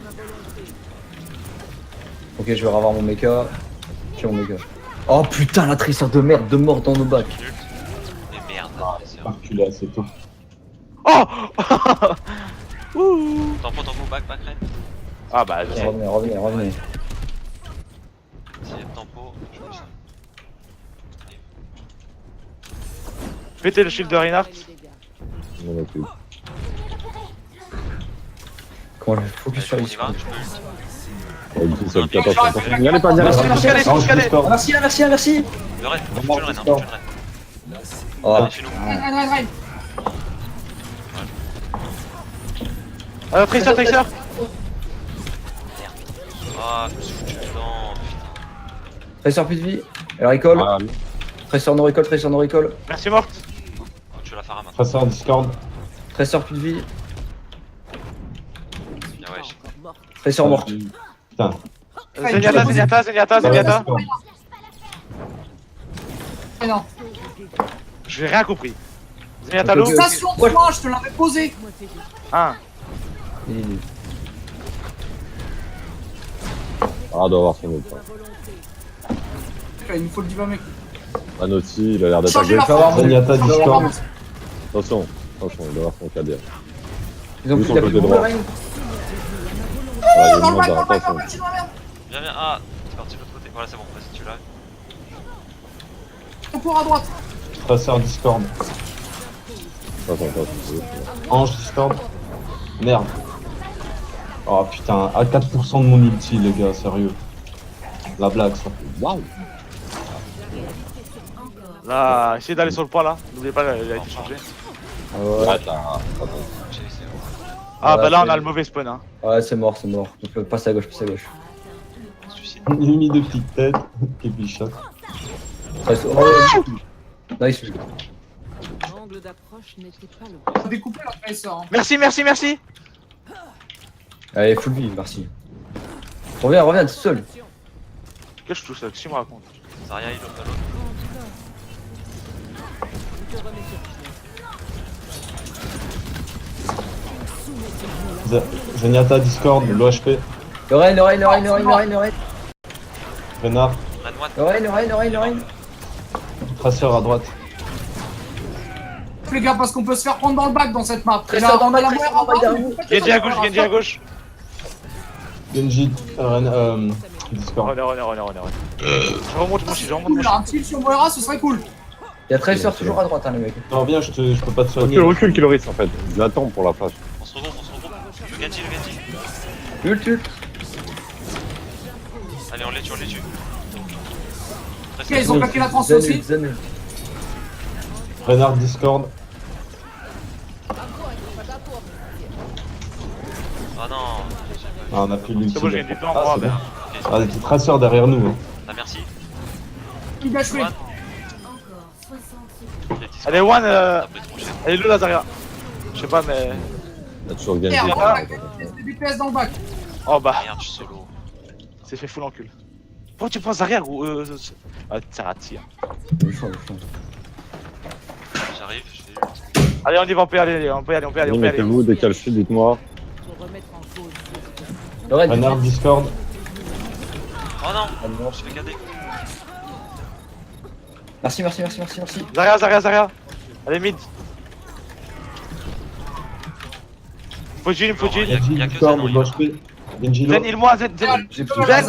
S2: Ok, je vais revoir mon mecha. J'ai mon mecha. Oh putain, la Tracer de merde, de mort dans nos bacs.
S5: Mais merde, presseur.
S7: Reculé assez tôt.
S1: Oh. Ouh.
S5: Tempo, back, raid.
S1: Ah bah, je sais.
S2: Revenez.
S5: Si y a tempo, je fais ça.
S1: Pétez le shield de Reinhardt.
S3: Non, non plus.
S2: Comment je vais focus sur
S5: On y
S2: les
S5: va, je peux ult.
S3: Oh, il dit seul, attention. N'y allez pas, n'y allez
S1: Merci,
S3: pas.
S1: merci, allez,
S7: Range
S1: allez.
S7: Discord.
S2: Merci.
S5: Le raid, tu
S7: Vraiment,
S5: le raid, hein,
S7: Discord.
S5: tu le raid.
S2: Oh,
S5: Allez, chez nous.
S4: Reine.
S1: Tracer, Tracer.
S5: Ah, je me suis foutu dedans, putain.
S2: Tracer plus de vie. Elle recall.
S3: Ah,
S2: Tracer no recall.
S1: Merci morte.
S5: Oh, tu veux la faire à main.
S7: Traceur Discord.
S2: Tracer plus de vie.
S5: Ouais,
S6: encore morte.
S2: Tracer morte.
S7: Putain.
S1: Zenyatta.
S4: Mais non.
S1: J'ai rien compris. Zenyatta l'eau.
S4: Station 3, je te l'avais posé.
S6: Moi, c'est juste.
S1: Ah.
S3: Ah, doit avoir son autre.
S6: Ma volonté.
S4: Il nous faut le diva mec.
S3: Anotti, il a l'air d'être
S4: Changez la
S3: agressif.
S4: forme.
S7: Zenyatta Discord.
S3: Attention, attention, il doit avoir son KD.
S2: Ils ont
S3: Lui,
S2: plus
S3: son
S2: la
S3: côté
S2: plus
S3: droit.
S2: de reine.
S3: Voilà, il
S4: Dans le
S3: demande
S4: bac,
S3: de
S4: dans le bac,
S3: attention.
S4: dans le bac, je suis dans la merde.
S5: Viens, viens. Ah, c'est parti de l'autre côté. Voilà, c'est bon. Vas-y, tu l'as.
S4: On court à droite.
S7: Tracer Discord.
S3: Attention.
S7: Ange Discord. Merde. Oh putain, à 4% de mon ulti, les gars, sérieux. La blague, ça. Waouh.
S1: Là, essayez d'aller sur le point là. N'oubliez pas, il a été changé.
S2: Ah ouais.
S3: Ouais, t'as.
S5: J'ai essayé.
S1: Ah
S2: Ouais,
S1: bah là, on
S2: c'est-
S1: a le mauvais spawn. Hein.
S2: Ouais, c'est mort, c'est mort. Donc, passe à gauche, passe à gauche.
S5: Suicide.
S7: J'ai mis deux petites têtes. Et puis shot.
S2: Tracer- oh, nice.
S6: L'angle d'approche n'était pas le
S4: On a découpé la tracer. Hein.
S1: Merci.
S2: Allez, full vie, merci. Reviens, tout seul.
S1: Que je touche ça, qu'est-ce qu'il me raconte?
S5: Zarya, il l'autre à l'autre.
S6: Je te remets sur pied.
S7: Zenyatta Discord, l'OHP.
S2: Lorraine.
S7: Renard.
S5: Red One.
S2: Lorraine.
S7: Tracer à droite.
S4: Les gars, parce qu'on peut se faire prendre dans le bac dans cette map.
S2: Tracer
S4: Et là,
S2: dans
S4: on a
S2: le
S4: la
S2: bac,
S4: moelle
S2: Tracer dans le bac
S4: en bas,
S2: derrière
S4: vous faites
S1: Genji
S4: ça,
S1: à gauche, Genji à gauche.
S7: Genji, Discord.
S1: René. Je remonte mon shield,
S4: Cool, là, un petit sur Moira, ce serait cool.
S2: Il y a Tracer toujours à droite, hein, les mecs.
S7: Non, viens, je peux pas te soigner.
S3: Recule, Kiloris en fait. Il l'attend pour la flash.
S5: On se regroupe. Le Genji.
S2: Ult.
S5: Allez, on les tue.
S4: Ok, ils ont claqué la trans aussi.
S2: Zen.
S7: Renard Discord.
S5: Ah non.
S7: Ah, on a pris l'ulti.
S1: C'est bon, je gagne du temps,
S7: Ah,
S1: moi,
S7: c'est
S1: ben.
S7: bon. Ah, des petits traceurs derrière nous. Hein.
S5: Ah, merci.
S4: Il a joué.
S5: One.
S1: Allez, One,
S5: T'as pris trop cher.
S1: elle est là, Zarya. Je sais pas, mais.
S3: Il y a toujours Genji.
S4: Merde, on
S1: Ah.
S4: a des DPS dans le bac.
S1: Oh bah,
S5: Merde, je suis solo.
S1: c'est fait full encul. Pourquoi tu prends Zarya, gros Ah, ça raté.
S5: J'arrive, je l'ai eu.
S1: Allez, on y va, on peut y aller.
S3: Mettez-vous, décale chute, dites-moi.
S6: Pour remettre en cause.
S2: Lorraine.
S7: Renard Discord.
S5: Oh non,
S2: Ah, non.
S5: je fais KD.
S2: Merci.
S1: Zarya. Allez, mid. Faut Jin.
S7: Genji
S5: y a que
S7: Discord,
S5: Zen,
S7: l'OHP. Genji
S1: Zen,
S7: low.
S1: il-moi, Zen.
S2: J'ai
S4: Zen.
S2: plus
S4: Zen.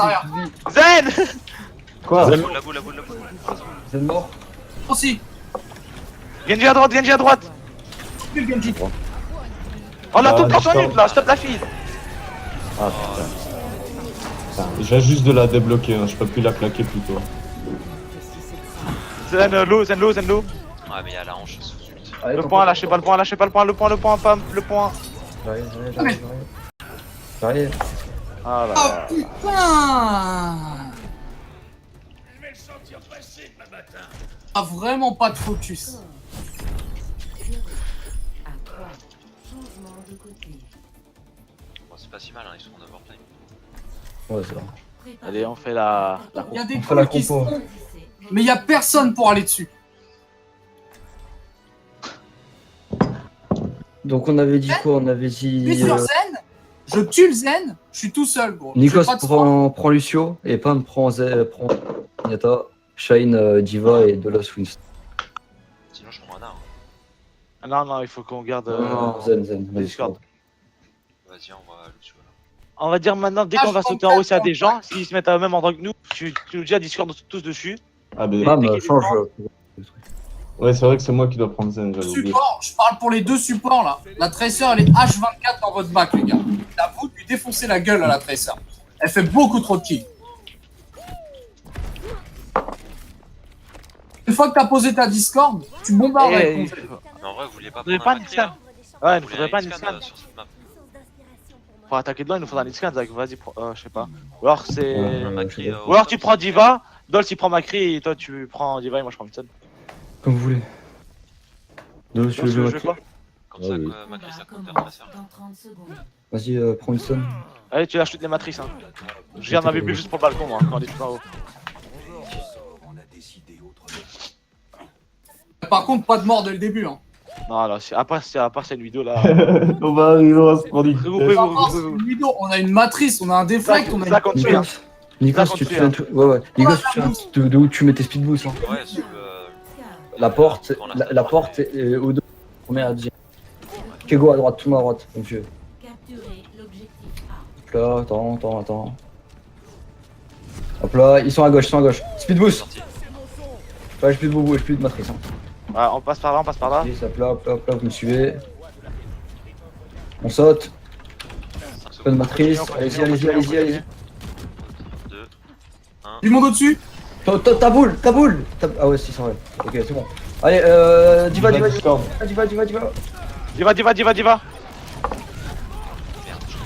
S1: Zen
S7: Quoi
S5: La boule.
S2: Zen mort.
S4: Aussi.
S1: Genji à droite.
S4: Plus le Genji.
S1: On a
S7: Ah,
S1: tout le temps son
S7: Discord.
S1: ult là, stop la fille.
S7: Ah putain. Je viens juste de la débloquer, hein. Je peux plus la claquer plus tôt.
S1: Zen low.
S5: Ouais, mais il y a la hanche sous ult.
S2: Allez,
S1: Le
S2: t'en
S1: point,
S2: peux.
S1: lâchez pas le point, pam, le point.
S2: J'arrive.
S1: Ah là
S4: Oh
S1: là.
S4: putain. Ah, vraiment pas de focus.
S5: Bon, c'est pas si mal, hein, ils sont en overplay.
S2: Ouais, c'est vrai.
S1: Allez, on fait la.
S4: Il y a des
S2: On fait la
S4: coups qui se
S2: compo.
S4: font, mais il y a personne pour aller dessus.
S2: Donc on avait dit quoi? On avait dit...
S4: Lui sur Zen, je tue le Zen, je suis tout seul, gros.
S2: Nikos
S4: J'ai pas de soin.
S2: prend Lucio et Pam prend Zenyatta, Shine, Diva et Dolos Winston.
S5: Sinon, je prends un art.
S1: Ah non, il faut qu'on garde.
S2: Non, Zen,
S1: le Discord.
S5: Vas-y, on va Lucio là.
S1: On va dire maintenant, dès
S4: Ah,
S1: qu'on va
S4: je
S1: sauter
S4: comprends
S1: en haut, s'il y a
S4: pas.
S1: des gens, s'ils se mettent à même endroit que nous, tu nous dis à Discord tous dessus.
S7: Ah, mais.
S2: Pam,
S1: dès qu'il
S2: change.
S7: Ouais, c'est vrai que c'est moi qui dois prendre Zen, j'avais oublié.
S4: Support, je parle pour les deux supports là. La Tracer elle est H24 dans votre bac, les gars. C'est à vous de lui défoncer la gueule à la Tracer. Elle fait beaucoup trop de kills. Une fois que t'as posé ta Discord, tu bombardes avec ton jeu.
S5: Mais en vrai, vous vouliez pas
S1: Vous voulez
S5: prendre
S1: pas
S5: un
S1: un
S5: Macri là
S1: Ouais, il
S5: Vous
S1: nous
S5: voulez
S1: faudrait pas un
S5: X-Scan,
S1: Niscan.
S5: sur cette map.
S1: Pour attaquer dedans, il nous faudra un Niscan, Zach. Vas-y, je sais pas. Ou alors c'est.
S5: Un Macri,
S1: Ou alors tu prends Diva, Dolce il prend Macri et toi tu prends Diva et moi je prends Winston.
S2: Comme vous voulez. Deux,
S1: Tu veux jouer quoi?
S5: Comme ça,
S3: Ouais, oui.
S5: Macri ça compte bien, ma sœur.
S2: Vas-y, prends une stun.
S1: Allez, tu lâches toutes les matrices. Hein. Je viens d'un but juste pour le balcon, moi, quand on est tout en haut.
S4: Par contre, pas de mort dès le début. Hein.
S1: Non, là, à part cette vidéo là.
S7: On va se prendre une
S1: Regroupez-vous,
S4: Par contre,
S1: regroupez-vous.
S4: c'est une vidéo, on a une matrice, on a un deflect, on a
S1: Ça
S4: une...
S1: continue.
S2: Nicolas, Nicolas,
S1: Ça
S2: tu te
S1: continue,
S2: souviens tout. Ouais, ouais. Nicolas, tu te souviens de où tu mets tes speed boosts. Hein.
S5: Ouais, sous
S2: La porte,
S5: Pour
S2: la
S5: l'instant,
S2: porte est au dos. Première à dire. Kego à droite, tout le monde à droite, mon vieux.
S6: Capturer l'objectif A.
S2: Là, attends. Hop là, ils sont à gauche, Speed boost.
S5: sorti.
S2: Ouais, j'ai plus de matrice. Hein.
S1: Ouais, on passe par là, on passe par là.
S2: Allez, hop là, vous me suivez. On saute.
S5: 5
S2: Pas de
S5: secondes.
S2: matrice. Allez-y.
S5: 2, 1.
S4: Du monde au-dessus.
S2: Ta boule. Ah ouais, si, c'est vrai. Ok, c'est bon. Allez, Diva.
S7: Discord.
S2: Diva.
S1: Diva.
S5: Merde, je suis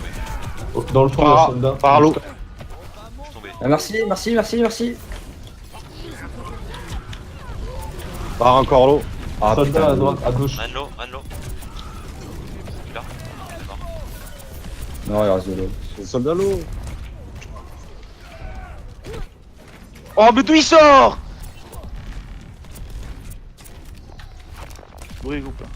S5: tombé.
S7: Dans le fond, le soldat.
S3: Par l'eau.
S5: Je suis tombé.
S2: Ah, merci.
S3: Par encore l'eau. Ah
S7: Soldat
S3: putain.
S7: à droite, à gauche.
S5: Renlo. Là.
S2: Non, il reste de l'eau.
S3: Soldat l'eau.
S1: Oh, mais d'où il sort? Bruit groupe là.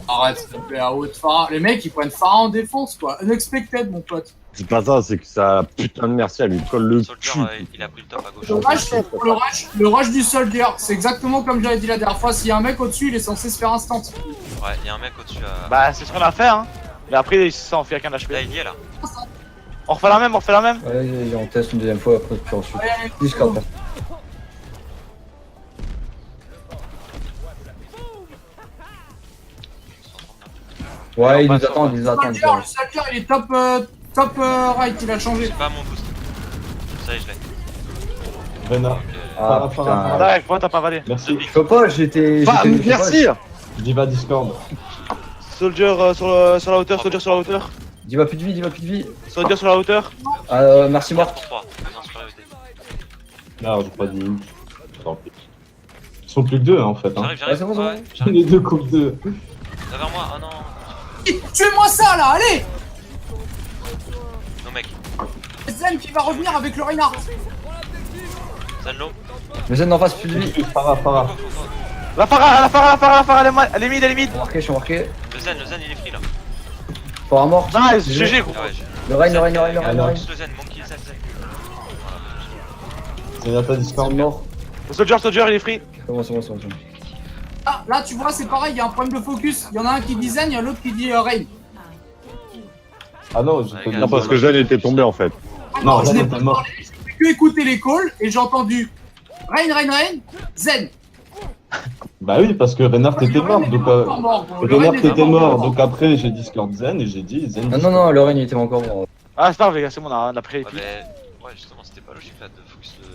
S4: Arrête, s'il te plaît, à haute Phara. Les mecs, ils prennent Phara en défense, quoi. Unexpected, mon pote.
S3: C'est pas ça, c'est que ça putain de merci, elle lui colle le
S5: Soldier,
S3: cul.
S5: il a pris le top à gauche.
S4: Le rush du soldier, c'est exactement comme j'avais dit la dernière fois. S'il y a un mec au-dessus, il est censé se faire instant.
S5: Ouais, il y a un mec au-dessus à.
S1: Bah, c'est ce qu'on a fait, hein. Mais après, il s'en fait avec un
S5: Là,
S1: HP.
S5: il y est là.
S1: On refait la même.
S2: Ouais, on teste une deuxième fois, après, puis ensuite.
S4: Ouais,
S2: Discord. Ouais, ils nous attendent.
S4: Le soldier, il est top right, il a changé.
S5: J'ai pas mon boost. Ça y est, je l'ai.
S7: Renard.
S2: Ah,
S7: Phara.
S2: putain.
S1: Direct, moi t'as pas valé.
S7: Merci.
S2: Je peux pas, j'étais.
S3: Merci.
S7: Diva Discord.
S1: Soldier sur la hauteur, soldier sur la hauteur.
S2: Diva plus de vie.
S1: Soldier sur la hauteur.
S2: Merci mort.
S5: 3, en supériorité.
S7: Non, j'ai pas dit. Tant pis. Ils sont plus que deux, hein, en fait. Hein.
S5: J'arrive,
S2: Ouais, c'est bon, c'est bon.
S5: ouais, j'arrive.
S7: Les deux coupes deux.
S5: Viens vers moi, oh non.
S4: Tuez-moi ça, là, allez.
S5: Non, mec.
S4: Zen qui va revenir avec le Reinhardt.
S5: Zenlo.
S2: Le Zen en face, plus de vie.
S7: Phara.
S1: La Phara, elle est mid.
S2: Je suis marqué.
S5: Le Zen, il est free là.
S2: Pour un mort.
S1: Nice, GG gros.
S5: Ah ouais,
S2: Le Rein.
S5: juste le Zen, Monkey, Zen.
S7: Zenyatta Discord.
S2: Mort.
S1: Le soldier, il est free.
S2: C'est bon.
S4: Ah, là, tu vois, c'est pareil, il y a un problème de focus. Il y en a un qui dit Zen, il y a l'autre qui dit Rein.
S7: Ah non, j'ai pas dit.
S3: Non, parce que Jeanne était tombé en fait.
S7: Non,
S4: je n'ai
S7: Zen
S4: pas
S7: est mort.
S4: parlé, j'ai que écouter les calls et j'ai entendu Rein, Zen.
S7: Bah oui, parce que Reinhardt était mort. Donc, Reinhardt était mort. Donc après, j'ai Discord Zen et j'ai dit Zen.
S2: Non, le Rein il était encore mort.
S1: Ah, c'est pas grave, les gars, c'est bon, on a pris les
S5: Ouais,
S1: pics.
S5: mais. Ouais, justement, c'était pas logique là de focus le.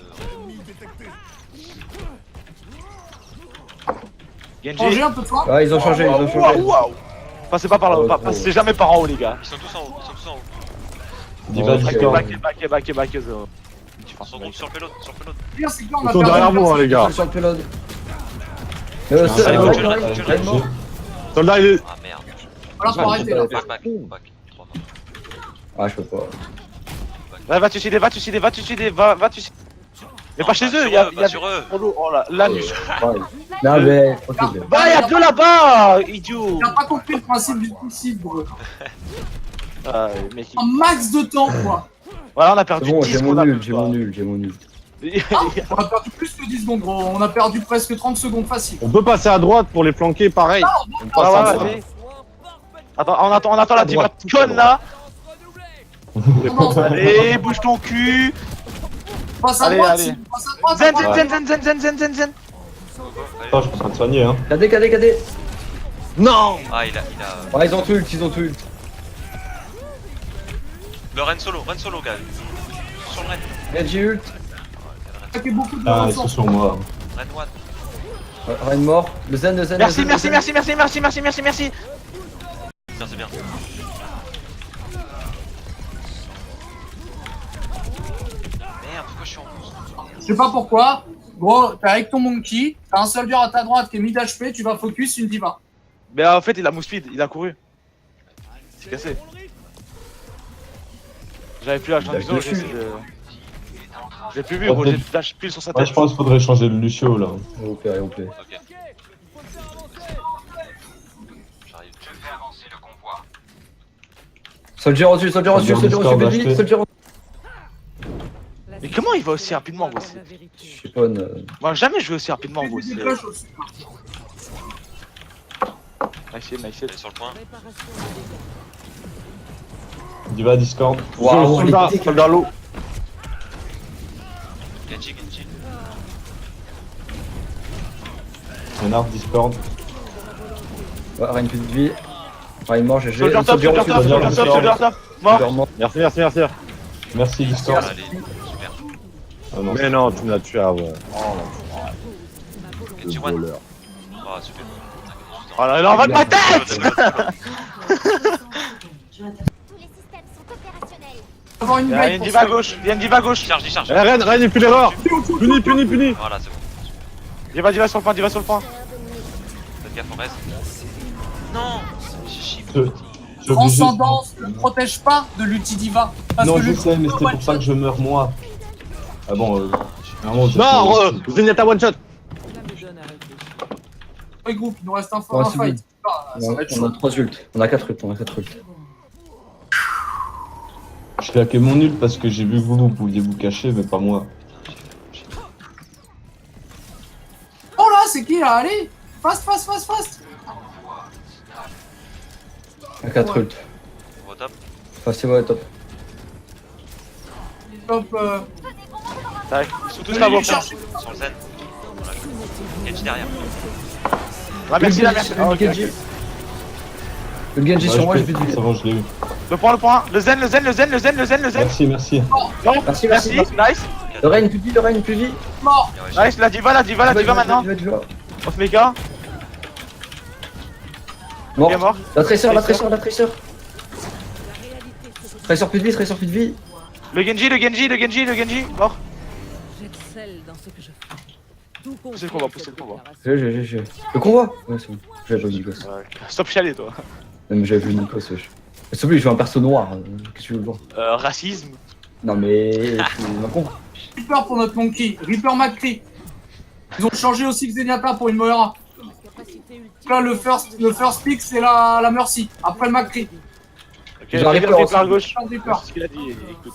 S4: Changer
S1: Genji.
S4: un peu de fois.
S2: Ah, ils ont changé.
S1: Waouh. Passez pas par là, passez jamais par en haut, les gars.
S5: Ils sont tous en haut,
S7: Diva Discord.
S1: Back, zéro.
S5: Ils sont groupes sur le payload,
S4: Le pire, c'est que là, on
S3: Ils
S4: a
S3: sont
S4: perdu
S3: derrière
S4: une
S3: vous, hein,
S4: personne.
S3: les gars.
S2: Sur le payload.
S5: Allez,
S2: Rein mort.
S3: Soldat, il est.
S5: Ah merde.
S4: Voilà, faut arrêter là.
S5: Back. 3 morts.
S2: Ah, je peux pas.
S1: Ouais, va te suicider. Va te suicider. Mais pas chez eux, il y a.
S5: Pas sur eux.
S1: Oh là, l'anus.
S2: Non, mais. Tranquille.
S1: Bah, il y a deux là-bas, idiot.
S4: T'as pas compris le principe du suicide, bro.
S1: Ah, mec.
S4: Un max de temps, quoi.
S1: Voilà, on a
S2: C'est
S1: perdu
S2: bon,
S1: 10
S2: j'ai mon nul.
S4: On a perdu plus que 10 secondes, gros. On a perdu presque 30 secondes facile.
S3: On peut passer à droite pour les flanquer, pareil. On passe à droite.
S1: vas-y. Attends, on attend la diva conne là. Allez, bouge ton cul.
S4: Passe à
S1: Allez,
S4: droite,
S1: allez.
S4: passe à droite.
S1: Zen.
S7: Attends, je suis en train de soigner, hein.
S2: KD.
S1: Non.
S5: Ah, il a.
S2: Ouais, ils ont tout ult.
S5: Le Ren solo, gars. Sur le Ren.
S2: Genji ult.
S4: Ça fait beaucoup de
S7: Ah, ils
S4: temps.
S7: sont sur moi.
S5: Ren one.
S2: Rein mort. Le Zen.
S1: Merci.
S5: Tiens, c'est bien. Merde, pourquoi je suis en boost?
S4: Je sais pas pourquoi. Gros, t'es avec ton monkey, t'as un soldier à ta droite qui est mid HP, tu vas focus une diva.
S1: Mais en fait, il a move speed, il a couru. C'est cassé. J'avais plus la chance
S2: Dash
S1: de
S2: dessus.
S1: J'ai plus vu, gros, j'ai dash pile sur sa
S7: Ouais,
S1: tête.
S7: je pense qu'il faudrait changer le Lucio là.
S2: On peut, on peut.
S5: Ok. J'arrive. Je fais avancer le convoi.
S2: Soldier au-dessus, soldier au-dessus, soldier au-dessus,
S7: Discord,
S2: baby,
S7: acheté.
S2: soldier au-dessus.
S1: Mais comment il va aussi rapidement, gros?
S2: Je sais pas,
S1: Moi, jamais je vais aussi rapidement, gros.
S4: Des flashs aussi.
S1: Nice, nice.
S5: Elle est sur le point.
S7: Diva Discord.
S2: Waouh,
S3: Soldat,
S2: les dégâts.
S3: soldat low.
S5: Genji, Genji.
S7: Renard Discord.
S2: Ouais, rien de plus de vie. Rien mort, GG.
S1: Soldier top, soldier top,
S7: soldier
S1: soldier top, soldier top. Mort.
S2: Soldier mort.
S3: Merci, merci, merci.
S7: Merci Discord.
S5: Allez, super.
S7: Ah non,
S3: Mais non, tu me l'as tué avant.
S5: Genji
S3: Le
S5: one.
S3: voleur.
S5: Ah, super.
S1: Oh là là, on va de ma tête!
S9: Tous les systèmes sont opérationnels.
S4: Avoir une
S1: Il y a
S4: blague
S1: une
S4: pour
S1: diva
S4: ça.
S1: à gauche, il y a une diva à gauche.
S5: Charge, charge.
S3: Eh, Ren, il fait l'erreur. Puni, puni, puni.
S5: Voilà, c'est bon.
S1: Diva sur le point, diva sur le point.
S5: Faites gaffe, on reste. Non! Chichi.
S7: Je suis obligé.
S4: Transcendance ne protège pas de l'ulti diva. Parce
S7: Non,
S4: que
S7: je
S4: le-
S7: sais, mais c'était pour ça que je meurs moi. Ah bon, vraiment,
S3: Non, Zenyatta one shot.
S4: les groupes, il nous reste un
S2: Ouais, c'est
S4: fight.
S2: bon.
S4: Ah, ça va être
S2: On
S4: chaud.
S2: a 3 ults. On a 4 ults, on a 4 ults.
S7: Je claquais mon nul parce que j'ai vu que vous pouviez vous cacher, mais pas moi.
S4: Oh là, c'est qui là? Allez! Fast, fast, fast, fast!
S2: On a 4
S4: Ouais.
S2: ults.
S5: On va top.
S2: Enfin, c'est ouais, top.
S4: Top.
S1: Tac, ils sont tous là, bon.
S5: Sur le zen. Voilà. Genji derrière.
S1: Ah, merci, là, merci. Ah, ok,
S2: Genji.
S1: ok.
S2: Le Genji
S7: Ouais,
S2: sur moi,
S7: je
S2: j'ai plus de vie.
S7: C'est bon, je l'ai eu.
S1: Le point, le zen, le zen, le zen, le zen, le zen, le zen.
S7: Merci, merci.
S1: Non,
S2: Merci,
S1: merci,
S2: merci.
S1: nice.
S2: Le Rein, plus de vie, le Rein, plus de vie.
S4: Mort!
S1: Nice, la diva maintenant. Off méga.
S2: Mort.
S1: Il est mort.
S2: La tresseur, la tresseur, la tresseur. Tresseur plus de vie, tresseur plus de vie.
S1: Le Genji, le Genji, le Genji, le Genji. Mort.
S6: J'excelle dans ce que je fais. Tout
S1: Poussez le combat, poussez le combat.
S2: J'ai. Le convoi. Ouais, c'est bon. J'avais pas vu Nikos.
S1: Ouais. Stop chialer, toi.
S2: Non, mais j'avais vu Nikos, wesh. S'il te plaît, je veux un perso noir. Qu'est-ce que tu veux voir?
S1: Racisme.
S2: Non, mais. Tu m'as con.
S4: Reaper pour notre Monkey. Reaper McCree. Ils ont changé aussi le Zenyatta pour une Moira. Là, le first pick, c'est la Mercy. Après le McCree.
S1: Ok,
S2: Ils ont un Reaper aussi.
S1: à gauche.
S4: Reaper.
S1: C'est ce qu'il a dit, écoute.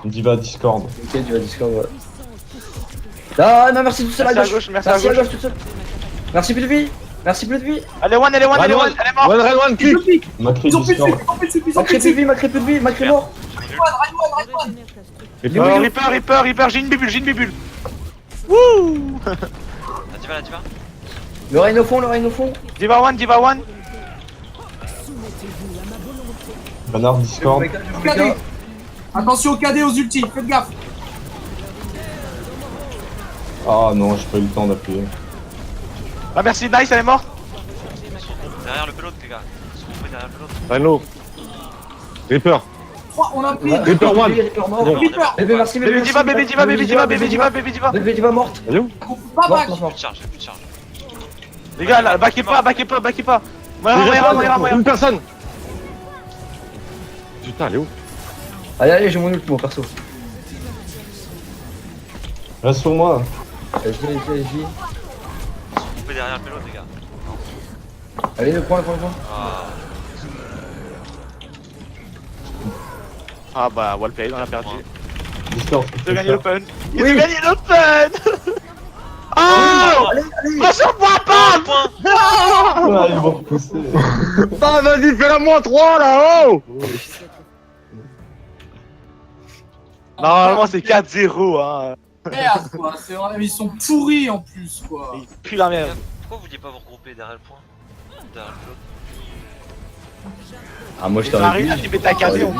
S7: Diva Discord.
S2: Ok, tu vas Discord, ouais. Ah, non, merci tout seul à
S1: Merci à
S2: gauche.
S1: gauche, merci à
S2: Merci à
S1: gauche.
S2: gauche tout seul. Merci plus de vie. Merci plus de vie.
S1: Elle est one, elle est one, elle est one, elle est morte.
S3: One, Ren, one,
S4: Ils ont
S3: click.
S4: pick.
S7: Macri
S4: Ils ont plus de
S7: Discord.
S4: suite, ils ont plus de suite, ils ont plus
S2: Macré
S4: de
S2: plus de
S4: suite.
S2: vie, Macré plus de vie, Macré mort.
S1: Reaper, j'ai une bibule. Wouh.
S5: La diva.
S2: Le Rein au fond, le Rein au fond.
S1: Diva one.
S7: Renard Discord.
S4: KD. Attention au KD, aux ultis, faites gaffe.
S7: Ah non, j'ai pas eu le temps d'appuyer.
S1: Ah, merci, nice, elle est morte.
S5: Derrière le pelote, les gars. Ils sont tombés derrière le pelote.
S3: Ren low. Reaper.
S4: 3, on a pris.
S3: Reaper one.
S2: Reaper mort.
S3: Bon.
S4: Reaper.
S2: Bébé, merci, bébé.
S1: Baby diva, baby diva, baby diva, baby diva, baby diva.
S2: Bébé diva morte.
S3: Elle est où?
S4: Pas back.
S2: Mort, mort.
S5: Plus de charge, plus de charge.
S1: Les gars, là, backez pas. Moira.
S3: Une personne. Putain, elle est où?
S2: Allez, j'ai mon ult, mon perso.
S7: Reste sur moi.
S2: Vas-y.
S5: Ils sont tombés derrière le pelote, les gars.
S2: Allez, le point.
S5: Ah,
S1: Ah bah, wallplay, on a perdu.
S7: Discord.
S1: Ils ont gagné l'open. Ils
S2: Oui.
S1: ont gagné l'open. Oh.
S2: Allez.
S1: On s'en voit pas.
S5: point.
S7: Ah, ils vont repousser.
S3: Ah, vas-y, fais la moins 3 là-haut.
S1: Normalement, c'est 4-0, hein.
S4: Merde, quoi. C'est vraiment, ils sont pourris en plus, quoi.
S1: Il pue la merde.
S5: Pourquoi vous vouliez pas vous regrouper derrière le point? Derrière le pelote.
S2: Ah, moi, je
S1: Ça
S2: t'aurais
S1: arrive,
S2: dit.
S1: tu mets ta KD, on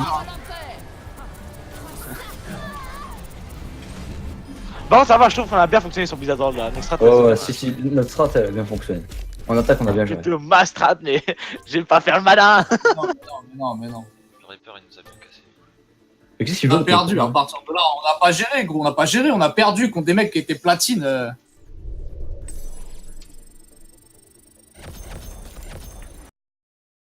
S1: Bon, ça va, je trouve qu'on a bien fonctionné sur Blizzard là. Notre strat,
S2: Ouais, si, notre strat, elle a bien fonctionné. En attaque, on a bien joué.
S1: c'était ma strat, mais j'ai pas fait le malin.
S4: Non, mais non.
S5: Le Reaper, il nous a bien cassé.
S2: Mais qu'est-ce qu'il
S4: On
S2: veut
S4: a perdu, à partir de là, on n'a pas géré, gros. On n'a pas géré, on a perdu contre des mecs qui étaient platine.